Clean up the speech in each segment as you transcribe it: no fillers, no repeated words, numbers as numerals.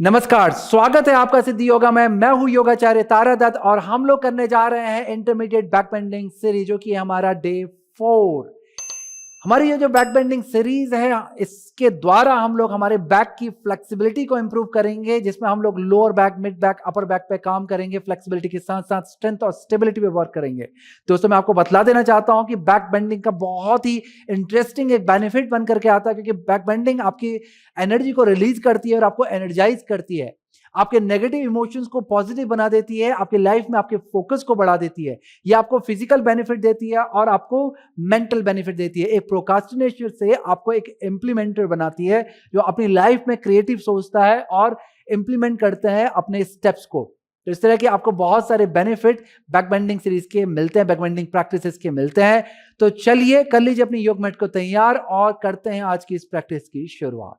नमस्कार, स्वागत है आपका सिद्धि योगा में। मैं हूं योगाचार्य तारा दत्त और हम लोग करने जा रहे हैं इंटरमीडिएट बैक बेंडिंग सीरीज, जो कि हमारा डे 4। हमारी ये जो बैक बेंडिंग सीरीज है, इसके द्वारा हम लोग हमारे बैक की फ्लेक्सिबिलिटी को इंप्रूव करेंगे, जिसमें हम लोग lower back, mid back, upper back पे काम करेंगे। फ्लेक्सिबिलिटी के साथ साथ स्ट्रेंथ और स्टेबिलिटी पे वर्क करेंगे। दोस्तों, मैं आपको बतला देना चाहता हूं कि बैक बेंडिंग का बहुत ही इंटरेस्टिंग एक बेनिफिट बन करके आता है, क्योंकि बैक बेंडिंग आपकी एनर्जी को रिलीज करती है और आपको एनर्जाइज करती है। आपके नेगेटिव इमोशंस को पॉजिटिव बना देती है, आपकी लाइफ में आपके फोकस को बढ़ा देती है। ये आपको फिजिकल बेनिफिट देती है और आपको मेंटल बेनिफिट देती है। एक प्रोक्रास्टिनेटर से आपको एक इंप्लीमेंटर बनाती है, जो अपनी लाइफ में क्रिएटिव सोचता है और इंप्लीमेंट करते हैं अपने स्टेप्स को। तो इस तरह के आपको बहुत सारे बेनिफिट बैक बेंडिंग सीरीज के मिलते हैं, बैक बेंडिंग प्रैक्टिसेस के मिलते हैं। तो चलिए कर लीजिए अपनी योग मैट को तैयार और करते हैं आज की इस प्रैक्टिस की शुरुआत।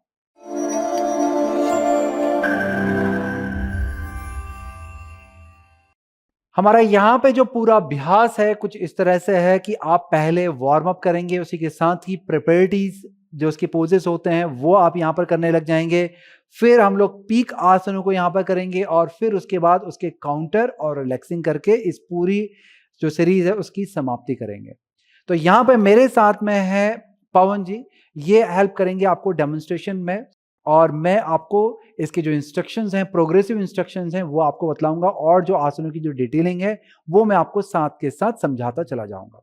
हमारा यहाँ पे जो पूरा अभ्यास है कुछ इस तरह से है कि आप पहले वार्म अप करेंगे, उसी के साथ ही प्रिपरेटरीज जो उसके पोजेस होते हैं वो आप यहाँ पर करने लग जाएंगे। फिर हम लोग पीक आसनों को यहाँ पर करेंगे और फिर उसके बाद उसके काउंटर और रिलैक्सिंग करके इस पूरी जो सीरीज है उसकी समाप्ति करेंगे। तो यहाँ पे मेरे साथ में है पवन जी, ये हेल्प करेंगे आपको डेमोन्स्ट्रेशन में, और मैं आपको इसके जो इंस्ट्रक्शंस हैं, प्रोग्रेसिव इंस्ट्रक्शंस हैं, वो आपको बतलाऊंगा, और जो आसनों की जो डिटेलिंग है वो मैं आपको साथ के साथ समझाता चला जाऊंगा।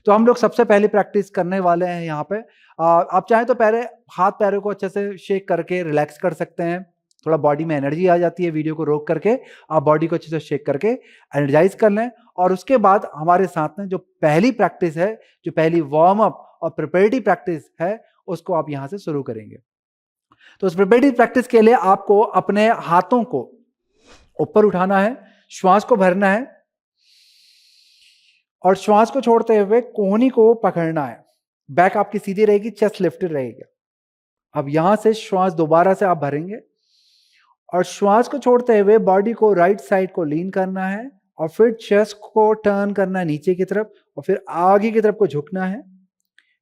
तो हम लोग सबसे पहले प्रैक्टिस करने वाले हैं यहाँ पे। आप चाहें तो पहले हाथ पैरों को अच्छे से शेक करके रिलैक्स कर सकते हैं। थोड़ा बॉडी में एनर्जी आ जाती है, वीडियो को रोक करके आप बॉडी को अच्छे से शेक करके एनर्जाइज कर लें। और उसके बाद हमारे साथ में जो पहली प्रैक्टिस है, जो पहली वार्म अप और प्रिपरेटरी प्रैक्टिस है, उसको आप यहाँ से शुरू करेंगे। तो उस प्रिपरेटरी प्रैक्टिस के लिए आपको अपने हाथों को ऊपर उठाना है, श्वास को भरना है और श्वास को छोड़ते हुए कोहनी को पकड़ना है। बैक आपकी सीधी रहेगी, चेस्ट लिफ्टेड रहेगी। अब यहां से श्वास दोबारा से आप भरेंगे और श्वास को छोड़ते हुए बॉडी को राइट साइड को लीन करना है और फिर चेस्ट को टर्न करना है नीचे की तरफ और फिर आगे की तरफ को झुकना है।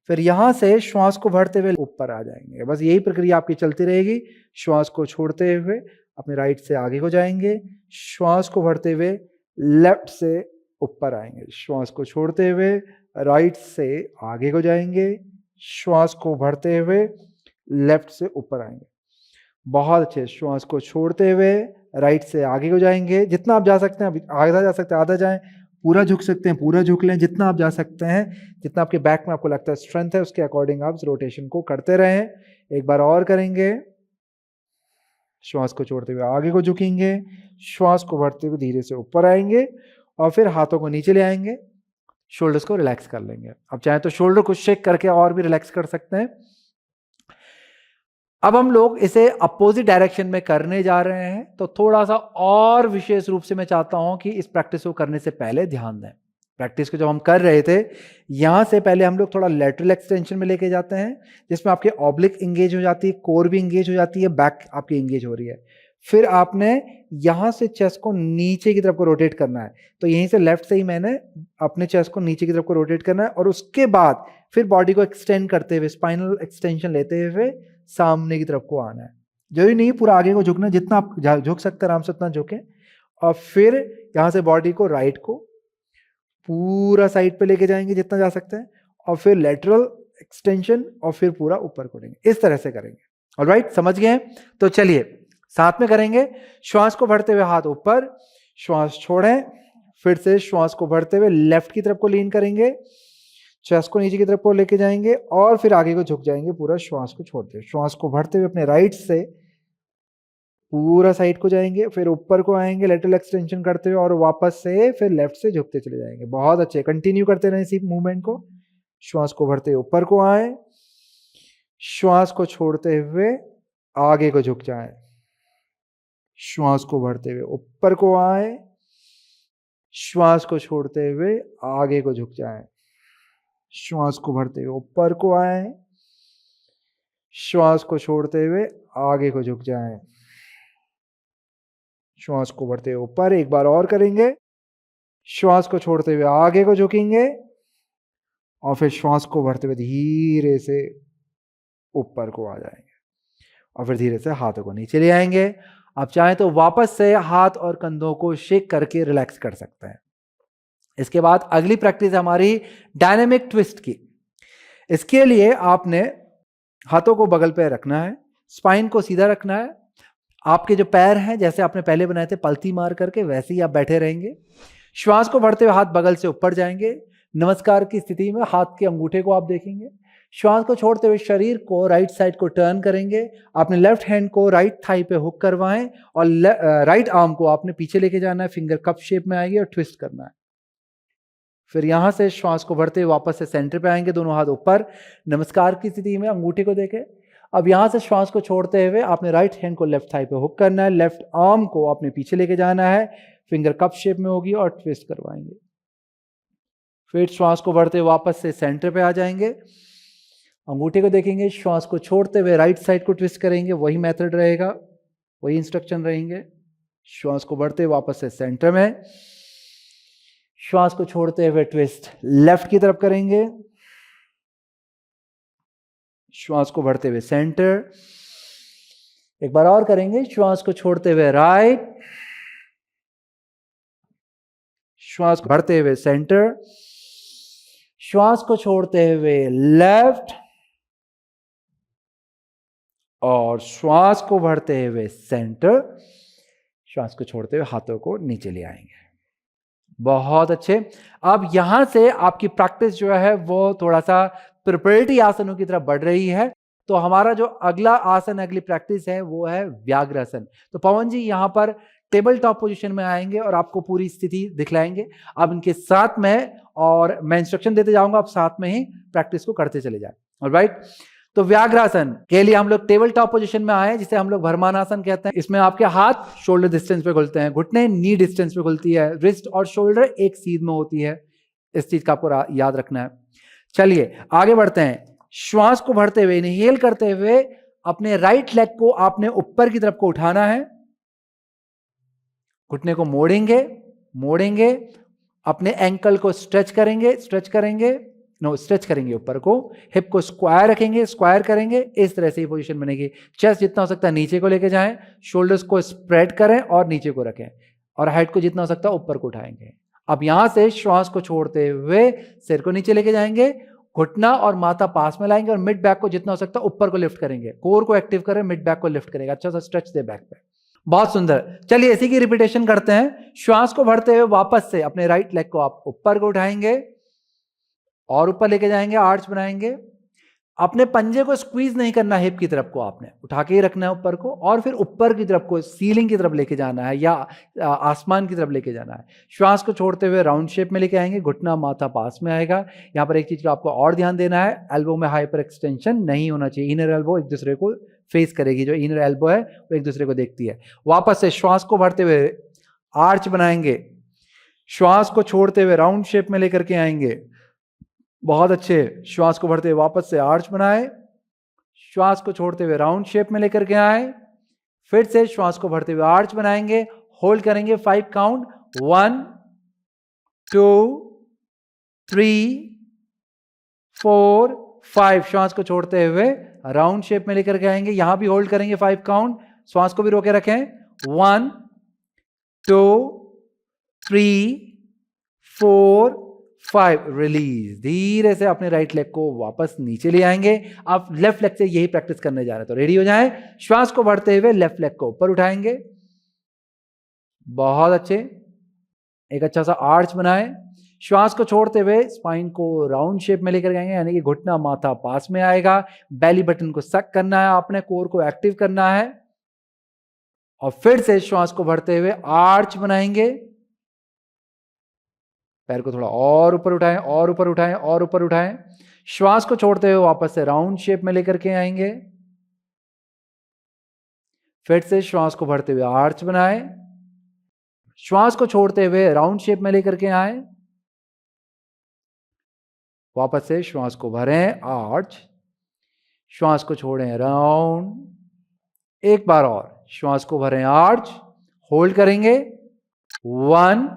फिर यहां से श्वास को भरते हुए ऊपर आ जाएंगे। बस यही प्रक्रिया आपकी चलती रहेगी। श्वास को छोड़ते हुए अपने राइट से आगे को जाएंगे, श्वास को भरते हुए लेफ्ट से ऊपर आएंगे, श्वास को छोड़ते हुए राइट से आगे को जाएंगे, श्वास को भरते हुए लेफ्ट से ऊपर आएंगे। बहुत अच्छे। श्वास को छोड़ते हुए राइट से आगे को जाएंगे, जितना आप जा सकते हैं, आधा जा सकते हैं आधा जाएं, पूरा झुक सकते हैं पूरा झुक लें, जितना आप जा सकते हैं, जितना आपके बैक में आपको लगता है स्ट्रेंथ है, उसके अकॉर्डिंग आप रोटेशन को करते रहें। एक बार और करेंगे। श्वास को छोड़ते हुए आगे को झुकेंगे, श्वास को भरते हुए धीरे से ऊपर आएंगे और फिर हाथों को नीचे ले आएंगे, शोल्डर्स को रिलैक्स कर लेंगे। अब चाहे तो शोल्डर को शेक करके और भी रिलैक्स कर सकते हैं। अब हम लोग इसे अपोजिट डायरेक्शन में करने जा रहे हैं, तो थोड़ा सा और विशेष रूप से मैं चाहता हूं कि इस प्रैक्टिस को करने से पहले ध्यान दें। प्रैक्टिस को जब हम कर रहे थे, यहां से पहले हम लोग थोड़ा लेटरल एक्सटेंशन में लेके जाते हैं, जिसमें आपके ऑब्लिक एंगेज हो जाती है, कोर भी एंगेज हो जाती है, बैक आपकी एंगेज हो रही है। फिर आपने यहां से चेस्ट को नीचे की तरफ को रोटेट करना है। तो यहीं से लेफ्ट से ही मैंने अपने चेस्ट को नीचे की तरफ को रोटेट करना है और उसके बाद फिर बॉडी को एक्सटेंड करते हुए, स्पाइनल एक्सटेंशन लेते हुए सामने की तरफ को आना है। जरूरी नहीं पूरा आगे को झुकना, जितना आप झुक सकते हैं आराम से उतना झुकें। और फिर यहां से बॉडी को राइट को पूरा साइड पे लेके जाएंगे जितना जा सकते हैं, और फिर लेटरल एक्सटेंशन और फिर पूरा ऊपर करेंगे। इस तरह से करेंगे। ऑलराइट, समझ गए? तो चलिए साथ में करेंगे। श्वास को भरते हुए हाथ ऊपर, श्वास छोड़ें, फिर से श्वास को भरते हुए लेफ्ट की तरफ को लीन करेंगे, चेस्ट को नीचे की तरफ को लेके जाएंगे और फिर आगे को झुक जाएंगे पूरा श्वास को छोड़ते हुए। श्वास को भरते हुए अपने राइट से पूरा साइड को जाएंगे, फिर ऊपर को आएंगे लेटरल एक्सटेंशन करते हुए और वापस से फिर लेफ्ट से झुकते चले जाएंगे। बहुत अच्छे, कंटिन्यू करते रहें इसी मूवमेंट को। श्वास को भरते हुए ऊपर को आए, श्वास को छोड़ते हुए आगे को झुक जाए, श्वास को भरते हुए ऊपर को आए, श्वास को छोड़ते हुए आगे को झुक जाए, श्वास को भरते हुए ऊपर को आए, श्वास को छोड़ते हुए आगे को झुक जाएं, श्वास को भरते हुए ऊपर। एक बार और करेंगे। श्वास को छोड़ते हुए आगे को झुकेंगे और फिर श्वास को भरते हुए धीरे से ऊपर को आ जाएंगे और फिर धीरे से हाथों को नीचे ले आएंगे। आप चाहें तो वापस से हाथ और कंधों को शेक करके रिलैक्स कर सकते हैं। इसके बाद अगली प्रैक्टिस हमारी डायनेमिक ट्विस्ट की। इसके लिए आपने हाथों को बगल पे रखना है, स्पाइन को सीधा रखना है, आपके जो पैर हैं जैसे आपने पहले बनाए थे पलथी मार करके वैसे ही आप बैठे रहेंगे। श्वास को भरते हुए हाथ बगल से ऊपर जाएंगे। नमस्कार की स्थिति में हाथ के अंगूठे को आप देखेंगे। श्वास को छोड़ते हुए शरीर को राइट साइड को टर्न करेंगे। आपने लेफ्ट हैंड को राइट थाई पे हुक करवाएं और राइट आर्म को आपने पीछे लेके जाना है, फिंगर कप शेप में आएगी और ट्विस्ट करना है। फिर यहां से श्वास को भरते हुए वापस से सेंटर पे आएंगे, दोनों हाथ ऊपर नमस्कार की स्थिति में अंगूठे को देके। अब यहां से श्वास को छोड़ते हुए आपने राइट हैंड को लेफ्ट थाई पे हुक करना है, लेफ्ट आर्म को आपने पीछे लेके जाना है, फिंगर कप शेप में होगी और ट्विस्ट करवाएंगे। फिर श्वास को भरते हुए वापस से सेंटर पे आ जाएंगे, अंगूठे को देखेंगे, श्वास को छोड़ते हुए राइट साइड को ट्विस्ट करेंगे, वही मेथड रहेगा, वही इंस्ट्रक्शन रहेंगे। श्वास को भरते हुए वापस से सेंटर में, श्वास को छोड़ते हुए ट्विस्ट लेफ्ट की तरफ करेंगे, श्वास को भरते हुए सेंटर, एक बार और करेंगे, श्वास को छोड़ते हुए राइट, श्वास को भरते हुए सेंटर, श्वास को छोड़ते हुए लेफ्ट और श्वास को भरते हुए सेंटर, श्वास को छोड़ते हुए हाथों को नीचे ले आएंगे। बहुत अच्छे। अब यहां से आपकी प्रैक्टिस जो है वो थोड़ा सा प्रिपरेटरी आसनों की तरफ बढ़ रही है। तो हमारा जो अगला आसन, अगली प्रैक्टिस है वो है व्याघ्रासन। तो पवन जी यहां पर टेबल टॉप पोजीशन में आएंगे और आपको पूरी स्थिति दिखलाएंगे। अब इनके साथ में, और मैं इंस्ट्रक्शन देते जाऊंगा, आप साथ में ही प्रैक्टिस को करते चले जाए। ऑलराइट, तो व्याघ्रासन के लिए हम लोग टेबल टॉप पोजीशन में आए, जिसे हम लोग भरमानासन कहते हैं। इसमें आपके हाथ शोल्डर डिस्टेंस पे खुलते हैं, घुटने नी डिस्टेंस पे खुलती है, रिस्ट और शोल्डर एक सीध में होती है। इस चीज का आपको याद रखना है। चलिए आगे बढ़ते हैं। श्वास को भरते हुए इनहेल करते हुए अपने राइट लेग को आपने ऊपर की तरफ को उठाना है, घुटने को मोड़ेंगे, अपने एंकल को स्ट्रेच करेंगे ऊपर को, हिप को स्क्वायर करेंगे, इस तरह से ये पोजीशन बनेगी। चेस्ट जितना हो सकता है नीचे को लेके जाएं, शोल्डर्स को स्प्रेड करें और नीचे को रखें, और हेड को जितना हो सकता है ऊपर को उठाएंगे। अब यहां से श्वास को छोड़ते हुए सिर को नीचे लेके जाएंगे, घुटना और माथा पास में लाएंगे और मिड बैक को जितना हो सकता है ऊपर को लिफ्ट करेंगे। कोर को एक्टिव करें, मिड बैक को लिफ्ट करेंगे, अच्छा सा स्ट्रेच दे बैक पे। बहुत सुंदर। चलिए इसी की रिपीटेशन करते हैं। श्वास को भरते हुए वापस से अपने राइट लेग को आप ऊपर को उठाएंगे और ऊपर लेके जाएंगे, आर्च बनाएंगे। अपने पंजे को स्क्वीज नहीं करना, हिप की तरफ को आपने उठा के ही रखना है ऊपर को, और फिर ऊपर की तरफ को, सीलिंग की तरफ लेके जाना है या आसमान की तरफ लेके जाना है। श्वास को छोड़ते हुए राउंड शेप में लेके आएंगे, घुटना माथा पास में आएगा। यहां पर एक चीज का आपको और ध्यान देना है, एल्बो में हाइपर एक्सटेंशन नहीं होना चाहिए। इनर एल्बो एक दूसरे को फेस करेगी, जो इनर एल्बो है वो एक दूसरे को देखती है। वापस से श्वास को भरते हुए आर्च बनाएंगे, श्वास को छोड़ते हुए राउंड शेप में लेकर के आएंगे। बहुत अच्छे। श्वास को भरते हुए वापस से आर्च बनाए, श्वास को छोड़ते हुए राउंड शेप में लेकर के आए, फिर से श्वास को भरते हुए आर्च बनाएंगे, होल्ड करेंगे 5 काउंट, 1 2 3 4 5। श्वास को छोड़ते हुए राउंड शेप में लेकर के आएंगे, यहां भी होल्ड करेंगे 5 काउंट, श्वास को भी रोके रखें, 1 2 3 4 5। रिलीज। धीरे से अपने राइट लेग को वापस नीचे ले आएंगे। आप लेफ्ट लेग से यही प्रैक्टिस करने जा रहे हैं, तो रेडी हो जाएं। श्वास को भरते हुए लेफ्ट लेग को ऊपर उठाएंगे, बहुत अच्छे। एक अच्छा सा आर्च बनाएं, श्वास को छोड़ते हुए स्पाइन को राउंड शेप में लेकर जाएंगे, यानी कि घुटना माथा पास में आएगा। बेली बटन को सक करना है, आपने कोर को एक्टिव करना है, और फिर से श्वास को भरते हुए आर्च बनाएंगे। पैर को थोड़ा और ऊपर उठाएं और ऊपर उठाएं और ऊपर उठाएं। श्वास को छोड़ते हुए वापस से राउंड शेप में लेकर के आएंगे, फिर से श्वास को भरते हुए आर्च बनाएं, श्वास को छोड़ते हुए राउंड शेप में लेकर के आए, वापस से श्वास को भरें आर्च, श्वास को छोड़ें राउंड, एक बार और श्वास को भरें आर्च, होल्ड करेंगे 1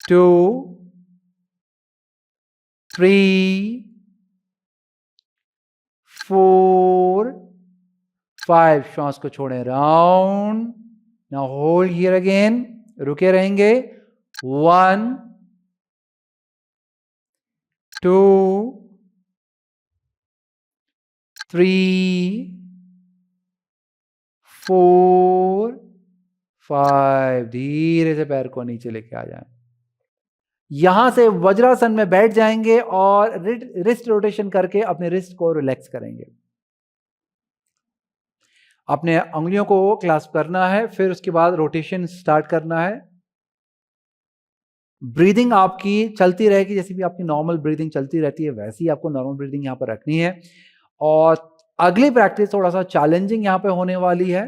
2 3 4 5, श्वास को छोड़ें, round, now hold here again, रुके रहेंगे, 1 2 3 4 5, धीरे से पैर को नीचे लेके आ जाएं। यहां से वज्रासन में बैठ जाएंगे और रिस्ट रोटेशन करके अपने रिस्ट को रिलैक्स करेंगे। अपने उंगलियों को क्लास्प करना है, फिर उसके बाद रोटेशन स्टार्ट करना है। ब्रीदिंग आपकी चलती रहेगी, जैसे भी आपकी नॉर्मल ब्रीदिंग चलती रहती है वैसे ही आपको नॉर्मल ब्रीदिंग यहां पर रखनी है। और अगली प्रैक्टिस थोड़ा सा चैलेंजिंग यहां पे होने वाली है।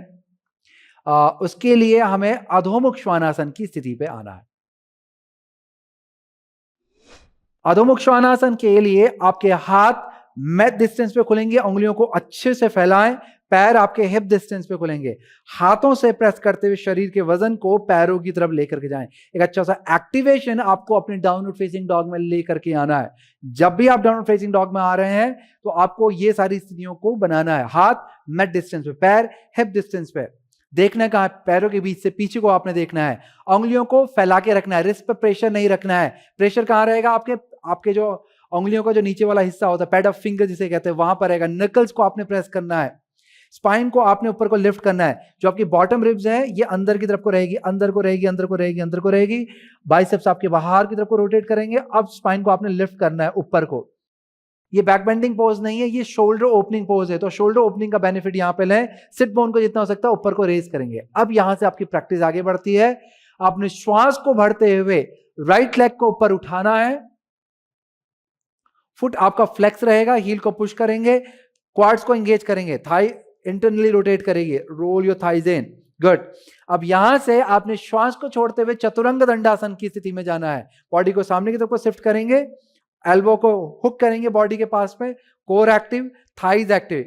उसके लिए हमें अधोमुख श्वानासन की स्थिति पे आना है। अधोमुख श्वानासन के लिए आपके हाथ मैट डिस्टेंस पे खुलेंगे, उंगलियों को अच्छे से फैलाएं, पैर आपके हिप डिस्टेंस पे खुलेंगे, हाथों से प्रेस करते हुए शरीर के वजन को पैरों की तरफ लेकर के जाएं। एक अच्छा सा एक्टिवेशन आपको अपने डाउनवर्ड फेसिंग डॉग में लेकर के आना है। जब भी आप डाउनवर्ड फेसिंग डॉग में आ रहे हैं तो आपको ये सारी स्थितियों को बनाना है। हाथ मैट डिस्टेंस पे, पैर हिप डिस्टेंस पे, देखना कहां, पैरों के बीच से पीछे को आपने देखना है, उंगलियों को फैला के रखना है, रिस्ट पे प्रेशर नहीं रखना है। प्रेशर कहां रहेगा, आपके जो उंगलियों का जो नीचे वाला हिस्सा होता है, पैड ऑफ फिंगर जिसे कहते हैं, वहां पर रहेगा। नकल्स को आपने प्रेस करना है, स्पाइन को आपने ऊपर को लिफ्ट करना है। जो आपकी बॉटम रिब्स है ये अंदर की तरफ को रहेगी, अंदर को रहेगी, अंदर को रहेगी, अंदर को रहेगी। बाइसेप्स आपके बाहर की तरफ को रोटेट करेंगे। अब स्पाइन को आपने लिफ्ट करना है ऊपर को। ये बैक बेंडिंग पोज नहीं है, ये शोल्डर ओपनिंग पोज है। तो शोल्डर ओपनिंग का बेनिफिट यहां पे लें, सिट बोन को जितना हो सकता है ऊपर को रेज करेंगे। अब यहां से आपकी प्रैक्टिस आगे बढ़ती है। आपने श्वास को भरते हुए राइट लेग को ऊपर उठाना है, फुट आपका फ्लेक्स रहेगा, हील को पुश करेंगे, क्वाड्स को एंगेज करेंगे, थाई इंटरनली रोटेट करेंगे, roll your thighs in, good. अब यहां से आपने श्वास को छोड़ते हुए चतुरंग दंडासन की स्थिति में जाना है। बॉडी को सामने की तरफ को शिफ्ट करेंगे, एल्बो को हुक करेंगे बॉडी के पास में, core active, thighs active,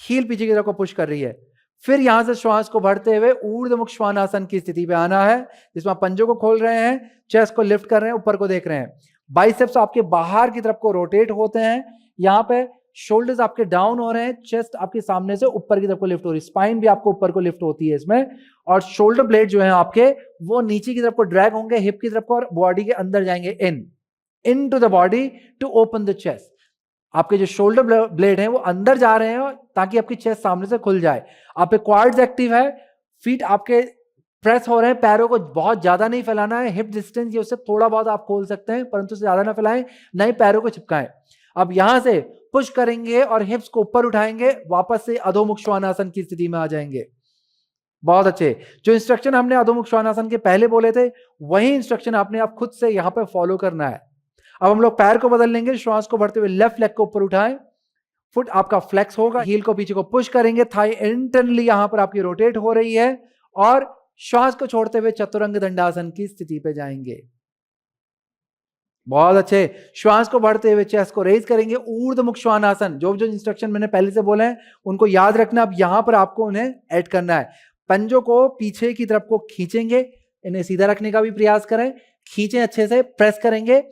heel पीछे की तरफ को पुश कर रही है। फिर यहां से श्वास को भरते हुए ऊर्ध्वमुख श्वानासन की स्थिति पे आना है, जिसमें आप पंजों को खोल रहे हैं, चेस्ट को लिफ्ट कर रहे हैं, ऊपर को देख रहे हैं। बाइसेप्स आपके बाहर की तरफ को रोटेट होते हैं, यहां पे शोल्डर्स आपके डाउन हो रहे हैं, चेस्ट आपके सामने से ऊपर की तरफ को लिफ्ट हो रही है, स्पाइन भी आपको ऊपर को लिफ्ट होती है इसमें, और शोल्डर ब्लेड जो है आपके वो नीचे की तरफ को ड्रैग होंगे, हिप की तरफ को, और बॉडी के अंदर जाएंगे, into the body to open the chest. आपके जो शोल्डर ब्लेड हैं वो अंदर जा रहे हैं ताकि आपकी चेस्ट सामने से खुल जाए। आप पे क्वाड्स एक्टिव है, फीट आपके प्रेस हो रहे हैं, पैरों को बहुत ज्यादा नहीं फैलाना है, हिप डिस्टेंस ये उससे थोड़ा बहुत आप खोल सकते हैं, परंतु उससे ज्यादा ना फैलाएं, नहीं पैरों को चिपकाएं। अब यहां से पुश करेंगे और हिप्स को ऊपर उठाएंगे, वापस से अधोमुख श्वानासन की स्थिति में आ जाएंगे। बहुत अच्छे। जो इंस्ट्रक्शन हमने अधोमुख श्वानासन के पहले बोले थे वही इंस्ट्रक्शन आपने आप खुद से यहां पे फॉलो करना है। अब हम लोग पैर को बदल लेंगे, श्वास को भरते हुए लेफ्ट लेग को ऊपर उठाएं, फुट आपका फ्लेक्स होगा, हील को पीछे को पुश करेंगे, थाई इंटरनली यहां पर आपकी रोटेट हो रही है, और श्वास को छोड़ते हुए चतुरंग दंडासन की स्थिति पे जाएंगे। बहुत अच्छे। श्वास को बढ़ते हुए चेस्ट को रेज करेंगे, ऊर्ध्वमुख श्वानासन। जो जो इंस्ट्रक्शन मैंने पहले से बोले हैं उनको याद रखना, अब यहां पर आपको उन्हें ऐड करना है। पंजों को पीछे की तरफ को खींचेंगे, इन्हें सीधा रखने का भी प्रयास करें, खींचें अच्छे से, प्रेस करेंगे,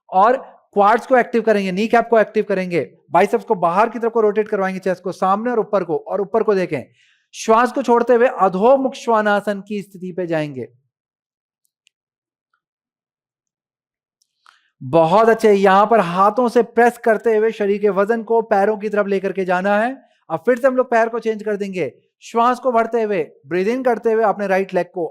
और क्वाड्स को एक्टिव करेंगे, नी कैप को एक्टिव करेंगे, बाइसेप्स को बाहर की तरफ को रोटेट करवाएंगे, चेस्ट को सामने और ऊपर को देखें। श्वास को छोड़ते हुए अधोमुख श्वानासन की स्थिति पे जाएंगे। बहुत अच्छे। यहां पर हाथों से प्रेस करते हुए शरीर के वजन को पैरों की तरफ लेकर के जाना है। अब फिर से हम लोग पैर को चेंज कर देंगे, श्वास को भरते हुए ब्रीद इन करते हुए अपने राइट लेग को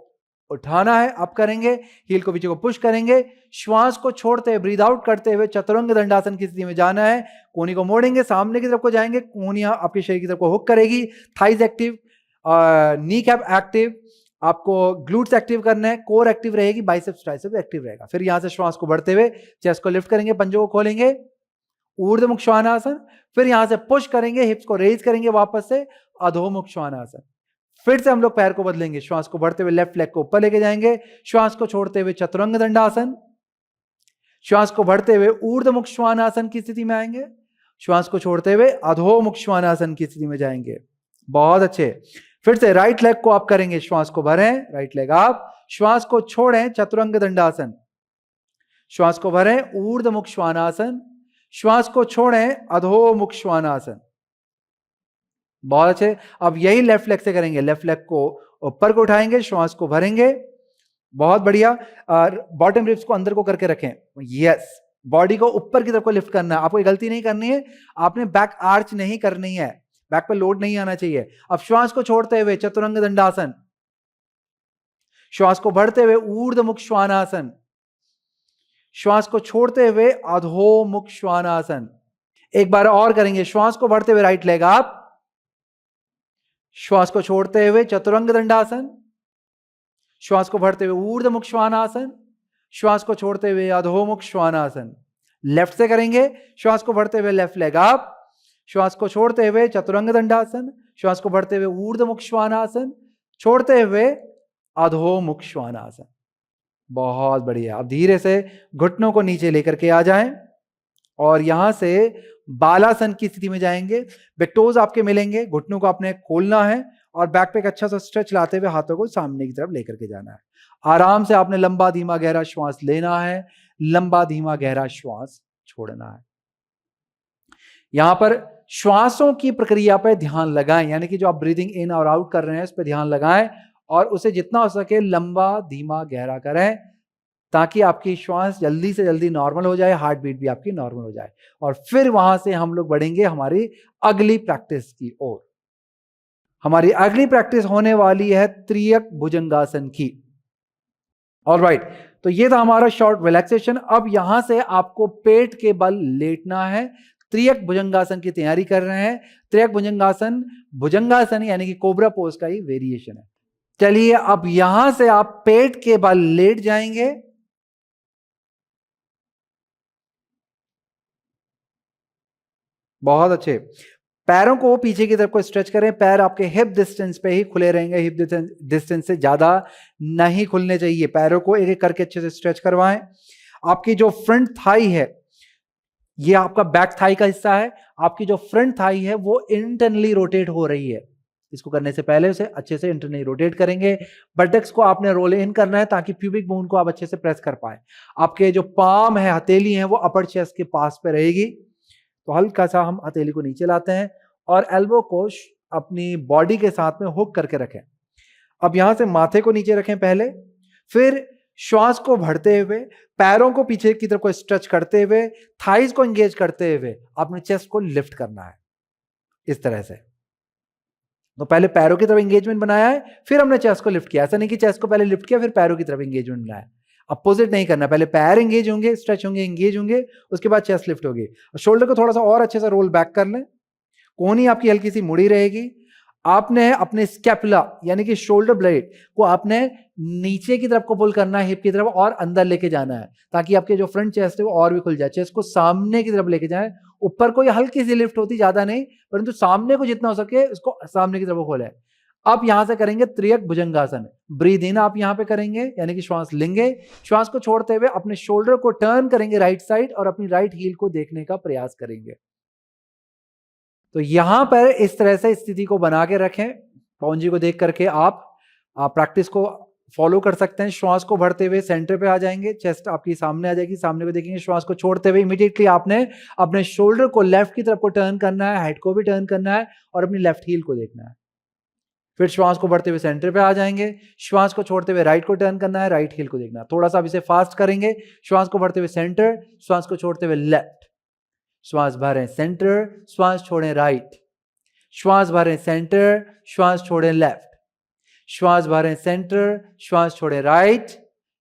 उठाना है, अप करेंगे, हील को पीछे को पुश करेंगे, श्वास को छोड़ते हुए ब्रीद आउट करते हुए चतुरंग दंडासन की स्थिति में जाना है। कोहनी को मोड़ेंगे, सामने की तरफ को जाएंगे, कोहनियां आपके शरीर की तरफ को हुक करेगी, thighs active, knee cap active, आपको ग्लूट्स एक्टिव करना है, कोर एक्टिव रहेगी, बाइसेप्स ट्राइसेप्स एक्टिव रहेगा। फिर यहां से श्वास को बढ़ते हुए चेस्ट को लिफ्ट करेंगे, पंजों को खोलेंगे, ऊर्ध्वमुख श्वानासन। फिर यहां से पुश करेंगे, हिप्स को रेज करेंगे, वापस से अधोमुख श्वानासन। फिर से हम लोग पैर को बदलेंगे, श्वास को बढ़ते हुए लेफ्ट लेग को ऊपर लेके जाएंगे, श्वास को छोड़ते हुए चतुरंग दंडासन, श्वास को बढ़ते हुए ऊर्ध्वमुख श्वानासन की स्थिति में आएंगे, श्वास को छोड़ते हुए अधोमुख श्वानासन की स्थिति में जाएंगे। बहुत अच्छे। फिर से राइट लेग को आप करेंगे, श्वास को भरें, राइट लेग आप, श्वास को छोड़ें, चतुरंग दंडासन, श्वास को भरें, ऊर्ध्वमुख श्वानासन, श्वास को छोड़ें, अधोमुख श्वानासन। बहुत अच्छे। अब यही लेफ्ट लेग से करेंगे, लेफ्ट लेग को ऊपर को उठाएंगे, श्वास को भरेंगे, बहुत बढ़िया। बॉटम रिब्स को अंदर को करके रखें, यस। बॉडी को ऊपर की तरफ को लिफ्ट करना है, आपको गलती नहीं करनी है, आपने बैक आर्च नहीं करनी है, बैक पर लोड नहीं आना चाहिए। अब श्वास को छोड़ते हुए चतुरंग दंडासन, श्वास को भरते हुए ऊर्ध्वमुख श्वानासन, श्वास को छोड़ते हुए अधोमुख श्वानासन। एक बार और करेंगे, श्वास को भरते हुए राइट लेग अप, श्वास को छोड़ते हुए चतुरंग दंडासन, श्वास को भरते हुए ऊर्ध्वमुख श्वानासन, श्वास को छोड़ते हुए अधोमुख श्वानासन। लेफ्ट से करेंगे, श्वास को भरते हुए लेफ्ट लेग अप, श्वास को छोड़ते हुए चतुरंग दंडासन, श्वास को भरते हुए ऊर्ध्वमुख श्वानासन, छोड़ते हुए अधोमुख श्वानासन। बहुत बढ़िया। अब धीरे से घुटनों को नीचे लेकर के आ जाएं और यहां से बालासन की स्थिति में जाएंगे। बेक्टोज आपके मिलेंगे, घुटनों को आपने खोलना है और बैक पे एक अच्छा सा स्ट्रेच लाते हुए हाथों को सामने की तरफ लेकर के जाना है। आराम से आपने लंबा धीमा गहरा श्वास लेना है, लंबा धीमा गहरा श्वास छोड़ना है। यहां पर श्वासों की प्रक्रिया पर ध्यान लगाएं, यानी कि जो आप ब्रीदिंग इन और आउट कर रहे हैं उस पर ध्यान लगाएं और उसे जितना हो सके लंबा धीमा गहरा करें ताकि आपकी श्वास जल्दी से जल्दी नॉर्मल हो जाए, हार्ट बीट भी आपकी नॉर्मल हो जाए। और फिर वहां से हम लोग बढ़ेंगे हमारी अगली प्रैक्टिस की ओर। हमारी अगली प्रैक्टिस होने वाली है त्रियक भुजंगासन की। ऑलराइट, तो ये था हमारा शॉर्ट रिलैक्सेशन। अब यहां से आपको पेट के बल लेटना है। त्रियक भुजंगासन की तैयारी कर रहे हैं। त्रियक भुजंगासन भुजंगासन यानी कि कोबरा पोज का ही वेरिएशन है। चलिए, अब यहां से आप पेट के बल लेट जाएंगे। बहुत अच्छे। पैरों को पीछे की तरफ को स्ट्रेच करें, पैर आपके हिप डिस्टेंस पे ही खुले रहेंगे, हिप डिस्टेंस से ज्यादा नहीं खुलने चाहिए। पैरों को एक एक करके अच्छे से स्ट्रेच करवाएं। आपकी जो फ्रंट थाई है, ये आपका बैक थाई का हिस्सा है। आपकी जो फ्रंट थाई है वो इंटरनली रोटेट हो रही है। इसको करने से पहले उसे अच्छे से इंटरनली रोटेट करेंगे। बटक्स को आपने रोल इन करना है ताकि प्यूबिक बोन को आप अच्छे से प्रेस कर पाए। आपके जो पाम है, हथेली है, वो अपर चेस्ट के पास पे रहेगी। तो हल्का सा हम हथेली को नीचे लाते हैं और एल्बो को अपनी बॉडी के साथ में हुक करके रखें। अब यहां से माथे को नीचे रखें पहले, फिर श्वास को भरते हुए पैरों को पीछे की तरफ को स्ट्रेच करते हुए थाइज को एंगेज करते हुए अपने चेस्ट को लिफ्ट करना है इस तरह से। तो पहले पैरों की तरफ एंगेजमेंट बनाया है, फिर हमने चेस्ट को लिफ्ट किया। ऐसा नहीं कि चेस्ट को पहले लिफ्ट किया फिर पैरों की तरफ एंगेजमेंट बनाया। अपोजिट नहीं करना, पहले पैर एंगेज होंगे, स्ट्रेच होंगे, एंगेज होंगे, उसके बाद चेस्ट लिफ्ट होगी। शोल्डर को थोड़ा सा और अच्छे से रोल बैक कर लें, कोहनी आपकी हल्की सी मुड़ी रहेगी। आपने अपने स्कैपुला यानी कि शोल्डर ब्लेड को आपने नीचे की तरफ को पुल करना है, हिप की तरफ और अंदर लेके जाना है ताकि आपके जो फ्रंट चेस्ट है वो और भी खुल जाए। चेस्ट को सामने की तरफ लेके जाए, ऊपर को हल्की सी लिफ्ट होती, ज्यादा नहीं, परंतु सामने को जितना हो सके उसको सामने की तरफ खोले। अब यहां से करेंगे त्रियक भुजंगासन। ब्रीद इन आप यहां पे करेंगे यानी कि श्वास लेंगे, श्वास को छोड़ते हुए अपने शोल्डर को टर्न करेंगे राइट साइड और अपनी राइट हील को देखने का प्रयास करेंगे। तो यहां पर इस तरह से स्थिति को बना के रखें। पौंजी को देख करके आप प्रैक्टिस को फॉलो कर सकते हैं। श्वास को भरते हुए सेंटर पे आ जाएंगे, चेस्ट आपकी सामने आ जाएगी, सामने को देखेंगे। श्वास को छोड़ते हुए इमीडिएटली आपने अपने शोल्डर को लेफ्ट की तरफ को टर्न करना है, हेड को भी टर्न करना है और अपनी लेफ्ट हील को देखना है। फिर श्वास को भरते हुए सेंटर पे आ जाएंगे, श्वास को छोड़ते हुए राइट को टर्न करना है, राइट हील को देखना है। थोड़ा सा अब इसे फास्ट करेंगे। श्वास को भरते हुए सेंटर, श्वास को छोड़ते हुए लेफ्ट, श्वास भरें सेंटर, श्वास छोड़ें राइट, श्वास भरें सेंटर, श्वास छोड़ें लेफ्ट, श्वास भरें सेंटर, श्वास छोड़ें राइट,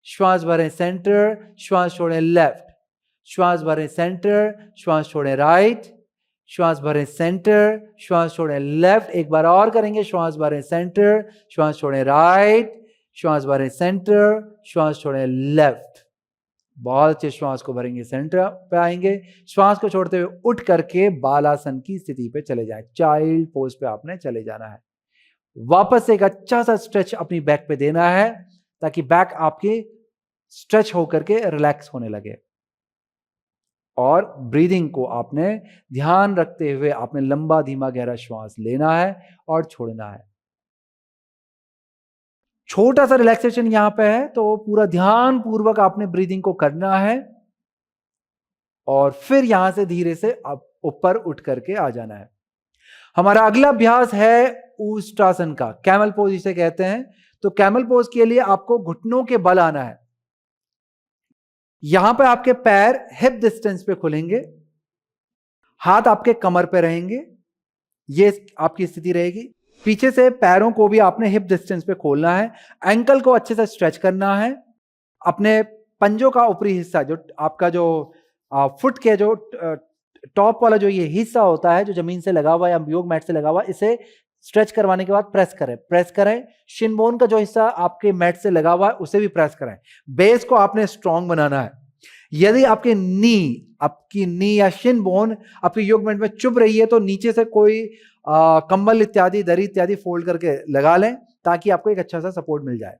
श्वास भरें सेंटर, श्वास छोड़ें लेफ्ट, श्वास भरें सेंटर, श्वास छोड़ें राइट, श्वास भरें सेंटर, श्वास छोड़ें लेफ्ट। एक बार और करेंगे, श्वास भरें सेंटर, श्वास छोड़ें राइट, श्वास भरें सेंटर, श्वास छोड़ें लेफ्ट। बहुत अच्छे, श्वास को भरेंगे, सेंटर पे आएंगे, श्वास को छोड़ते हुए उठ करके बालासन की स्थिति पे चले जाए। चाइल्ड पोज पे आपने चले जाना है। वापस एक अच्छा सा स्ट्रेच अपनी बैक पे देना है ताकि बैक आपकी स्ट्रेच होकर के रिलैक्स होने लगे। और ब्रीदिंग को आपने ध्यान रखते हुए आपने लंबा धीमा गहरा श्वास लेना है और छोड़ना है। छोटा सा रिलैक्सेशन यहां पे है, तो पूरा ध्यान पूर्वक आपने ब्रीदिंग को करना है और फिर यहां से धीरे से आप ऊपर उठ करके आ जाना है। हमारा अगला अभ्यास है ऊष्ट्रासन का, कैमल पोज इसे कहते हैं। तो कैमल पोज के लिए आपको घुटनों के बल आना है। यहां पर आपके पैर हिप डिस्टेंस पे खुलेंगे, हाथ आपके कमर पे रहेंगे, ये आपकी स्थिति रहेगी। पीछे से पैरों को भी आपने हिप डिस्टेंस पे खोलना है, एंकल को अच्छे से स्ट्रेच करना है। अपने पंजों का ऊपरी हिस्सा, जो आपका जो फुट के जो टॉप वाला जो ये हिस्सा होता है जो जमीन से लगा हुआ या योग मैट से लगा हुआ, इसे स्ट्रेच करवाने के बाद प्रेस करें। शिन बोन का जो हिस्सा आपके मैट से लगा हुआ है उसे भी प्रेस करें। बेस को आपने स्ट्रांग बनाना है। यदि आपकी नी या शिन बोन आपके योग मैट में चुभ रही है तो नीचे से कोई कंबल इत्यादि, दरी इत्यादि फोल्ड करके लगा लें ताकि आपको एक अच्छा सा सपोर्ट मिल जाए।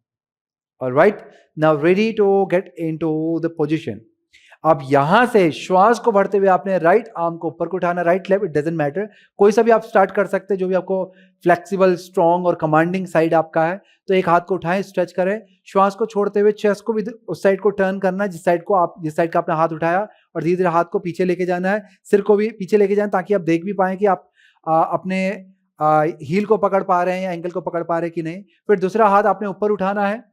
Alright, now ready to get into the position. अब यहां से श्वास को भरते हुए आपने राइट आर्म को ऊपर को उठाना, right left it doesn't matter, कोई सा भी आप स्टार्ट कर सकते हैं जो भी आपको फ्लेक्सिबल, स्ट्रॉन्ग और कमांडिंग साइड आपका है। तो एक हाथ को उठाएं, स्ट्रेच करें, श्वास को छोड़ते हुए चेस्ट को भी उस साइड को टर्न करना जिस साइड का आपने हाथ उठाया, और धीरे धीरे हाथ को पीछे लेके जाना है। सिर को भी पीछे लेके जाएं ताकि आप देख भी पाएं कि आप अपने हील को पकड़ पा रहे हैं या एंकल को पकड़ पा रहे हैं कि नहीं। फिर दूसरा हाथ आपने ऊपर उठाना है,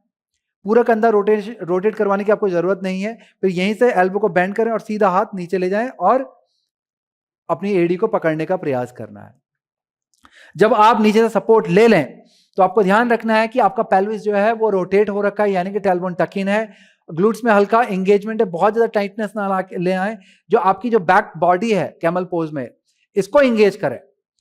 पूरा कंधा रोटेट करवाने की आपको जरूरत नहीं है। फिर यहीं से एल्बो को बेंड करें और सीधा हाथ नीचे ले जाएं और अपनी एडी को पकड़ने का प्रयास करना है। जब आप नीचे से सपोर्ट ले लें तो आपको ध्यान रखना है कि आपका पेल्विस जो है वो रोटेट हो रखा है, यानी कि टेलबोन टक इन है, ग्लूट्स में हल्का एंगेजमेंट है, बहुत ज्यादा टाइटनेस ना ले आए। जो आपकी जो बैक बॉडी है कैमल पोज में, इसको एंगेज करें,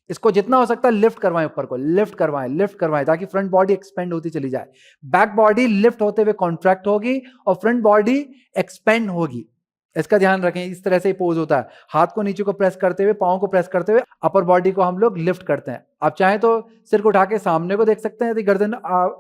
इसको जितना हो सकता है लिफ्ट करवाएं, ऊपर को लिफ्ट करवाएं ताकि फ्रंट बॉडी एक्सपेंड होती चली जाए। बैक बॉडी लिफ्ट होते हुए कॉन्ट्रैक्ट होगी और फ्रंट बॉडी एक्सपेंड होगी। इसका ध्यान रखें, इस तरह से ही पोज होता है। हाथ को नीचे को प्रेस करते हुए, पाँव को प्रेस करते हुए अपर बॉडी को हम लोग लिफ्ट करते हैं। आप चाहें तो सिर को उठा के सामने को देख सकते हैं यदि गर्दन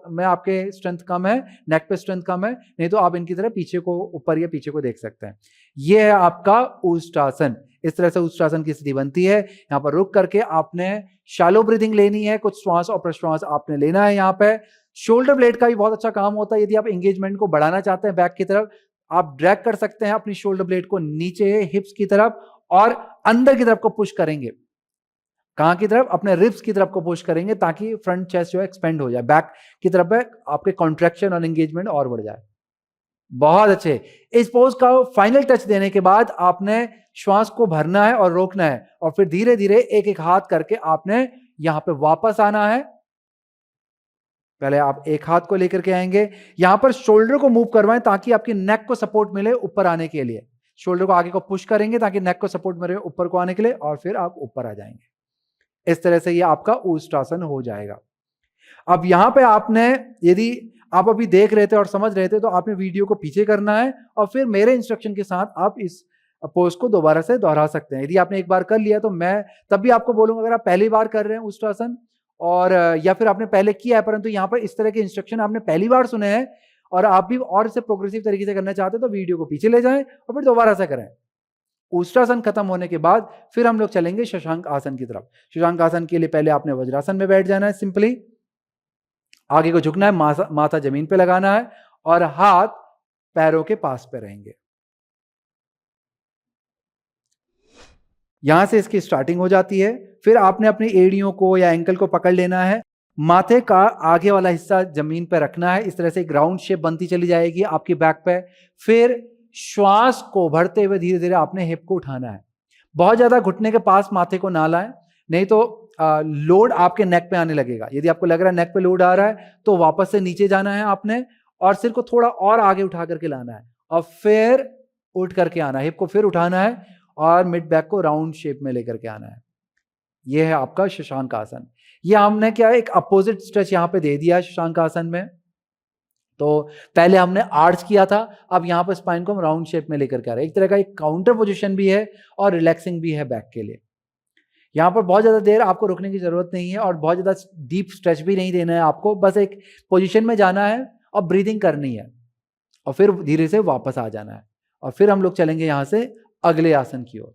में आपके स्ट्रेंथ कम है, नेक पे स्ट्रेंथ कम है, नहीं तो आप इनकी तरह पीछे को, ऊपर या पीछे को देख सकते हैं। यह है आपका ऊष्ट्रासन। इस तरह से ऊष्ट्रासन की स्थिति बनती है। यहाँ पर रुक करके आपने शैलो ब्रीदिंग लेनी है, कुछ श्वास और प्रश्वास आपने लेना है। यहाँ पे शोल्डर ब्लेड का भी बहुत अच्छा काम होता है। यदि आप एंगेजमेंट को बढ़ाना चाहते हैं बैक की तरफ, आप ड्रैग कर सकते हैं अपनी शोल्डर ब्लेड को नीचे हिप्स की तरफ और अंदर की तरफ को पुश करेंगे। कहां की तरफ? अपने रिब्स की तरफ को पुश करेंगे ताकि फ्रंट चेस्ट जो है एक्सपेंड हो जाए, बैक की तरफ है आपके कॉन्ट्रैक्शन और एंगेजमेंट और बढ़ जाए। बहुत अच्छे। इस पोज का फाइनल टच देने के बाद आपने श्वास को भरना है और रोकना है, और फिर धीरे धीरे एक एक हाथ करके आपने यहां पे वापस आना है। पहले आप एक हाथ को लेकर के आएंगे, यहां पर शोल्डर को मूव करवाएं ताकि आपकी नेक को सपोर्ट मिले ऊपर आने के लिए। शोल्डर को आगे को पुश करेंगे ताकि नेक को सपोर्ट मिले ऊपर को आने के लिए, और फिर आप ऊपर आ जाएंगे। इस तरह से ये आपका ऊष्ट्रासन हो जाएगा। अब यहां पे आपने, यदि आप अभी देख रहे थे और समझ रहे थे, तो आपने वीडियो को पीछे करना है और फिर मेरे इंस्ट्रक्शन के साथ आप इस पोज को दोबारा से दोहरा सकते हैं। यदि आपने एक बार कर लिया तो मैं तब भी आपको बोलूंगा, अगर आप पहली बार कर रहे हैं ऊष्ट्रासन और या फिर आपने पहले किया है परंतु यहाँ पर इस तरह के इंस्ट्रक्शन आपने पहली बार सुने हैं और आप भी और इसे प्रोग्रेसिव तरीके से करना चाहते हैं, तो वीडियो को पीछे ले जाएं और फिर दोबारा से करें। ऊष्ट्रासन खत्म होने के बाद फिर हम लोग चलेंगे शशांक आसन की तरफ। शशांक आसन के लिए पहले आपने वज्रासन में बैठ जाना है। सिंपली आगे को झुकना है, माथा जमीन पे लगाना है और हाथ पैरों के पास पे रहेंगे। यहां से इसकी स्टार्टिंग हो जाती है। फिर आपने अपनी एड़ियों को या एंकल को पकड़ लेना है, माथे का आगे वाला हिस्सा जमीन पे रखना है। इस तरह से एक राउंड शेप बनती चली जाएगी आपकी बैक पे। फिर श्वास को भरते हुए धीरे धीरे आपने हिप को उठाना है। बहुत ज्यादा घुटने के पास माथे को ना लाएं, नहीं तो लोड आपके नेक पे आने लगेगा। यदि आपको लग रहा है नेक पे लोड आ रहा है तो वापस से नीचे जाना है आपने और सिर को थोड़ा और आगे उठा करके लाना है और फिर उठ करके आना है। हिप को फिर उठाना है और मिड बैक को राउंड शेप में लेकर के आना है। यह है आपका शशांक आसन। यह हमने क्या एक अपोजिट स्ट्रेच यहां पे दे दिया शशांक आसन में। तो पहले हमने आर्च किया था, अब यहां पर स्पाइन को हम राउंड शेप में लेकर के आ रहे हैं। एक तरह का एक काउंटर पोजीशन भी है और रिलैक्सिंग भी है बैक के लिए। यहां पर बहुत ज्यादा देर आपको रुकने की जरूरत नहीं है और बहुत ज्यादा डीप स्ट्रेच भी नहीं देना है आपको। बस एक पोजीशन में जाना है और ब्रीदिंग करनी है और फिर धीरे से वापस आ जाना है और फिर हम लोग चलेंगे यहां से अगले आसन की ओर।